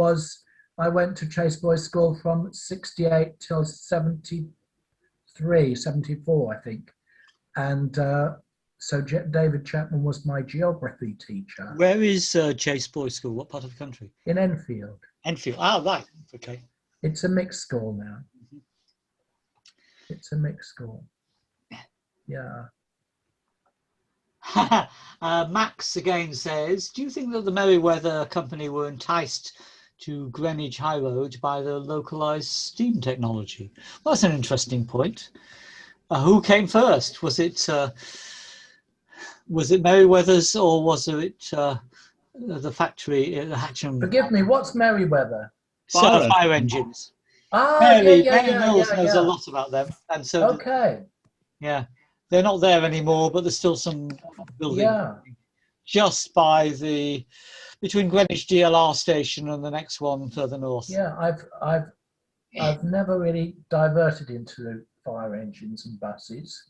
I went to Chase Boys School from 68 till 73, 74, I think. And So David Chapman was my geography teacher Where is Chase Boys School? What part of the country? in Enfield. Enfield. Ah, right. Okay. It's a mixed school now. It's a mixed school. Yeah. Max again says, do you think that the Merryweather Company were enticed to Greenwich High Road by the localized steam technology? Well, that's an interesting point. Who came first? Was it Merryweather's, or was it the factory at Hatcham? Forgive me, what's Merryweather? Fire engines. Ah, Mary yeah. Mills knows a lot about them, and so Okay. yeah, they're not there anymore, but there's still some building just by between Greenwich DLR station and the next one further north. Yeah, I've never really diverted into fire engines and buses.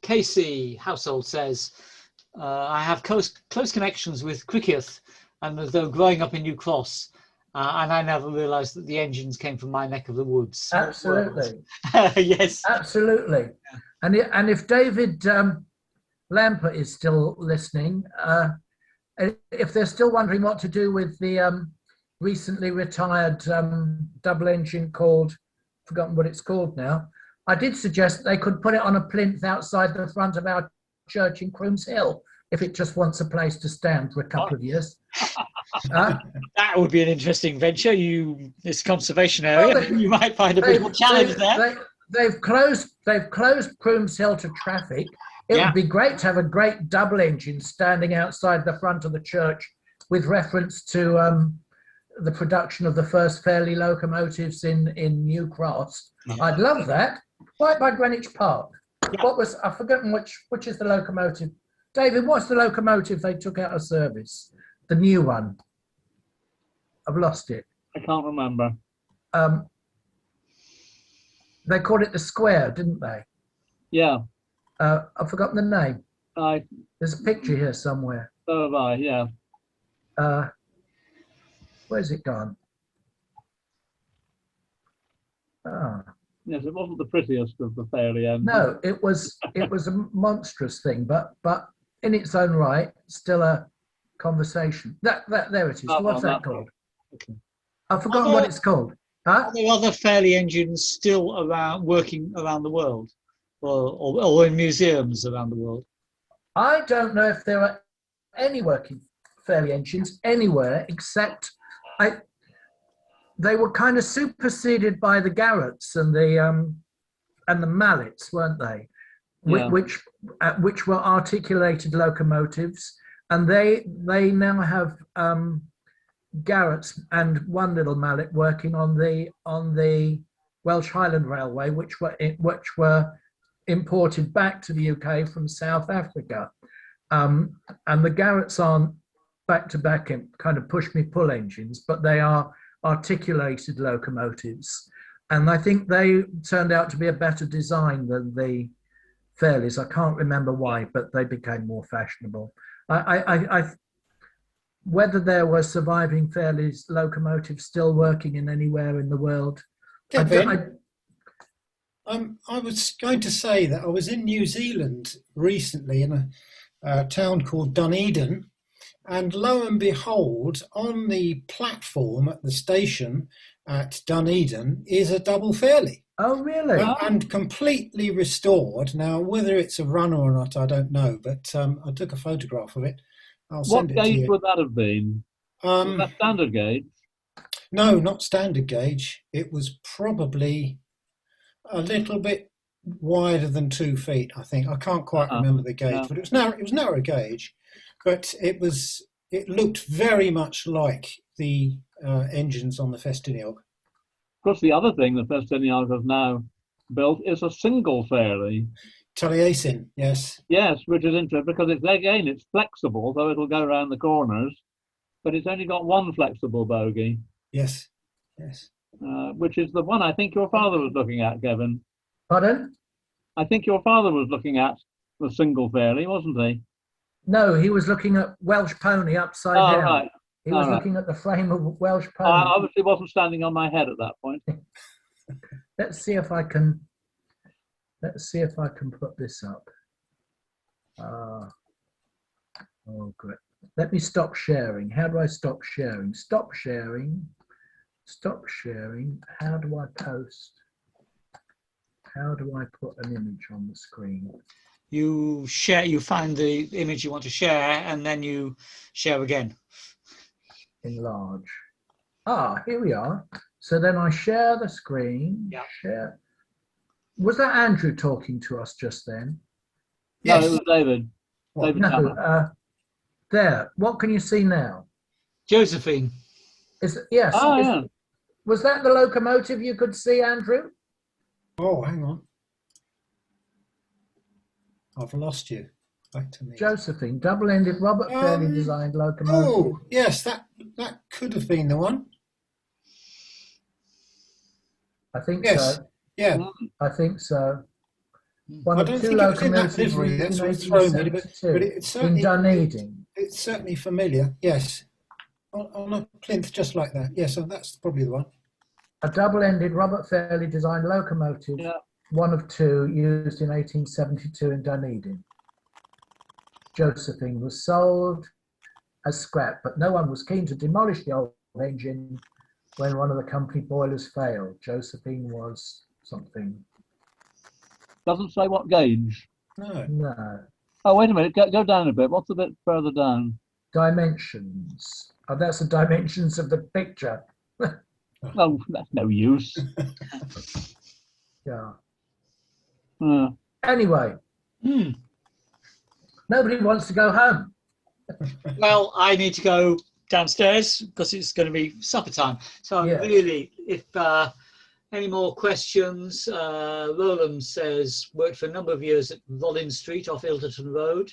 Casey Household says, I have close connections with Cricket, and though growing up in New Cross, and I never realised that the engines came from my neck of the woods. Absolutely. Yes. Absolutely. And if David Lampert is still listening, if they're still wondering what to do with the recently retired double engine forgotten what it's called now, I did suggest they could put it on a plinth outside the front of our church in Crooms Hill, if it just wants a place to stand for a couple of years. That would be an interesting venture. This conservation area, well, you might find a bit more challenge there. They've closed Crooms Hill to traffic. It would be great to have a great double engine standing outside the front of the church with reference to the production of the first Fairley locomotives in New Cross. Yeah. I'd love that. Right by Greenwich Park. Yeah. I've forgotten which is the locomotive. David, what's the locomotive they took out of service? The new one. I've lost it. I can't remember. They called it the Square, didn't they? Yeah. I've forgotten the name. There's a picture here somewhere. So have I, yeah. Where's it gone? Ah. Yes, it wasn't the prettiest of the Fairley ends. No, it was a monstrous thing, but in its own right, still a conversation. There it is. What's that called? Okay. I've forgotten what it's called. Huh? Are there other Fairley engines still working around the world, or in museums around the world? I don't know if there are any working Fairley engines anywhere, except they were kind of superseded by the Garretts and the Mallets, weren't they? Yeah. Which were articulated locomotives, and they now have Garretts and one little Mallet working on the Welsh Highland Railway, which were imported back to the UK from South Africa, and the Garretts aren't back-to-back kind of push-me-pull engines, but they are articulated locomotives, and I think they turned out to be a better design than the Fairleys. I can't remember why, but they became more fashionable. Whether there were surviving Fairleys locomotives still working in anywhere in the world. Kevin, I was going to say that I was in New Zealand recently in a town called Dunedin, and lo and behold, on the platform at the station at Dunedin is a double Fairley. Oh, really? And completely restored. Now, whether it's a runner or not, I don't know, but I took a photograph of it. I'll send it to you. What gauge would that have been? Was that standard gauge? No, not standard gauge. It was probably a little bit wider than 2 feet, I think. I can't quite remember the gauge, but it was narrow gauge. But it looked very much like the engines on the Ffestiniog. Of course, the other thing the Ffestiniog has now built is a single Fairley. Taliesin, yes. Yes, which is interesting because it's flexible, so it'll go around the corners, but it's only got one flexible bogie. Yes. Which is the one I think your father was looking at, Kevin. Pardon? I think your father was looking at the single Fairley, wasn't he? No, he was looking at Welsh Pony upside down. Right. He was looking at the frame of Welsh Pony. I obviously wasn't standing on my head at that point. Let's see if I can Let's see if I can put this up. Oh, great. Let me stop sharing. How do I stop sharing? Stop sharing. Stop sharing. How do I post? How do I put an image on the screen? You share, you find the image you want to share, and then you share again. Enlarge. Ah, here we are. So then I share the screen. Yeah. Share. Was that Andrew talking to us just then? No, Yes. it was David. What? David No. Tanner. There. What can you see now? Josephine. Yes. Oh, yeah. Was that the locomotive you could see, Andrew? Oh, hang on. I've lost you. Back to me. Josephine, double-ended Robert Fairley designed locomotive. Oh, yes, that could have been the one. I think Yes. so. Yeah. I think so. One I of don't two think it was in that locomotives livery. used That's in what's thrown me, 1872 but it's certainly in Dunedin. It's certainly familiar. Yes, on a plinth just like that. Yes, so that's probably the one. A double-ended Robert Fairley designed locomotive, Yeah. one of two used in 1872 in Dunedin. Josephine was sold as scrap, but no one was keen to demolish the old engine when one of the company boilers failed. Josephine was something. Doesn't say what gauge. No. No. Oh, wait a minute. Go down a bit. What's a bit further down? Dimensions. Oh, that's the dimensions of the picture. Oh, that's no use. Yeah. Anyway, nobody wants to go home. Well, I need to go downstairs because it's going to be supper time. So Yes. really, if any more questions, Roland says, worked for a number of years at Rollins Street off Ilderton Road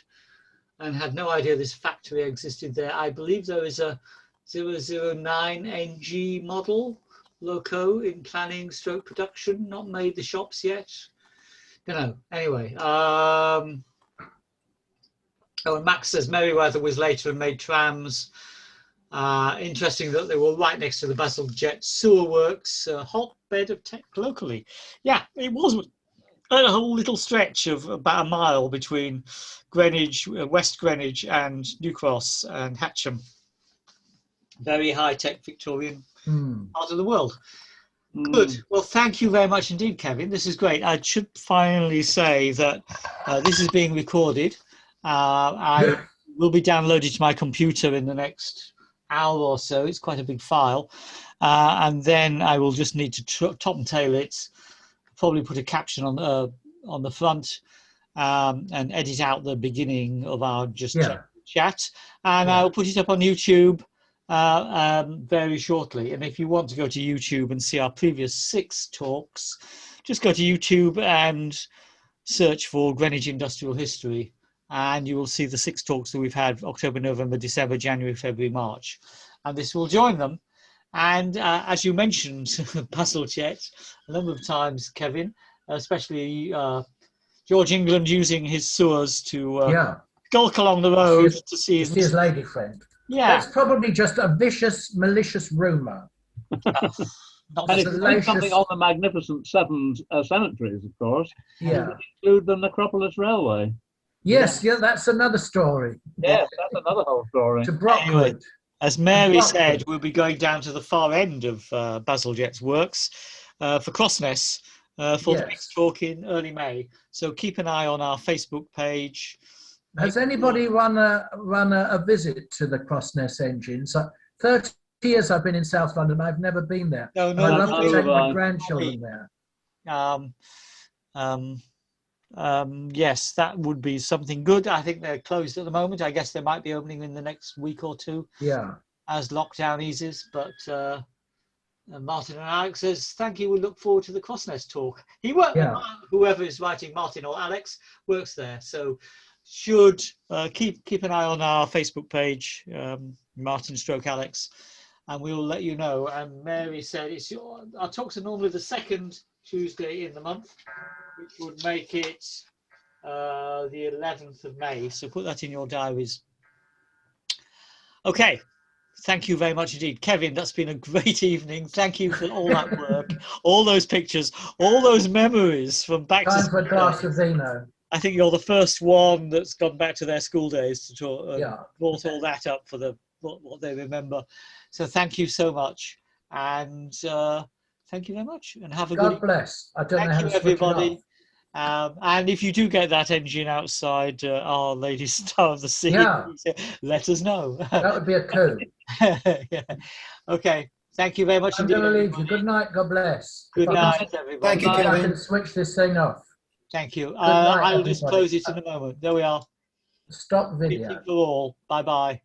and had no idea this factory existed there. I believe there is a 009 NG model loco in planning stroke production, not made the shops yet. Don't know. Anyway, oh, and Max says Merryweather was later and made trams. Interesting that they were right next to the Bazalgette sewer works, hotbed of tech locally. Yeah, it was a whole little stretch of about a mile between Greenwich, West Greenwich and New Cross and Hatcham. Very high-tech Victorian part of the world. Good. Well, thank you very much indeed, Kevin. This is great. I should finally say that this is being recorded. I will be downloaded to my computer in the next hour or so. It's quite a big file. And then I will just need to top and tail it, probably put a caption on the front and edit out the beginning of our chat. And I'll put it up on YouTube very shortly. And if you want to go to YouTube and see our previous 6 talks, just go to YouTube and search for Greenwich Industrial History, and you will see the 6 talks that we've had: October, November, December, January, February, March, and this will join them. And as you mentioned, Bazalgette a number of times, Kevin, especially George England using his sewers to skulk along the road to see his lady friend. Yeah, that's probably just a vicious, malicious rumour. And if you read something on the Magnificent Seven cemeteries, of course, yeah, include the Necropolis Railway. Yes, that's another story. Yes, that's another whole story. To Brockwood. Anyway, as Mary said, we'll be going down to the far end of Bazalgette's works for Crossness for the next talk in early May. So keep an eye on our Facebook page. Has anybody run a visit to the Crossness engines? 30 years I've been in South London. I've never been there. No, I'd love to take my grandchildren there. Yes, that would be something good. I think they're closed at the moment. I guess they might be opening in the next week or two. Yeah. As lockdown eases. But Martin and Alex says, thank you. We look forward to the Crossness talk. He worked. Whoever is writing, Martin or Alex, works there. So should keep an eye on our Facebook page, Martin / Alex, and we will let you know. And Mary said our talks are normally the 2nd Tuesday in the month, which would make it the 11th of May. So put that in your diaries. Okay, Thank you very much indeed. Kevin, that's been a great evening. Thank you for all that work, all those pictures, all those memories from back to Time school for a glass of days. vino. I think you're the first one that's gone back to their school days to talk, Yeah. brought all that up for what they remember. So thank you so much. And thank you very much. And have a good God bless. I don't know Thank how you, to switch it everybody. off. And if you do get that engine outside Our Ladye Star of the Sea, Yeah. let us know. That would be a coup. Yeah. Okay. Thank you very much I'm indeed. going to leave you. Everybody. Good night. God bless. Good If I night, can- everybody. Thank you, if I Kevin. can switch this thing off. Thank you. night, I'll just everybody. close it in a moment. There we are. Stop Meeting video. for all. Bye bye.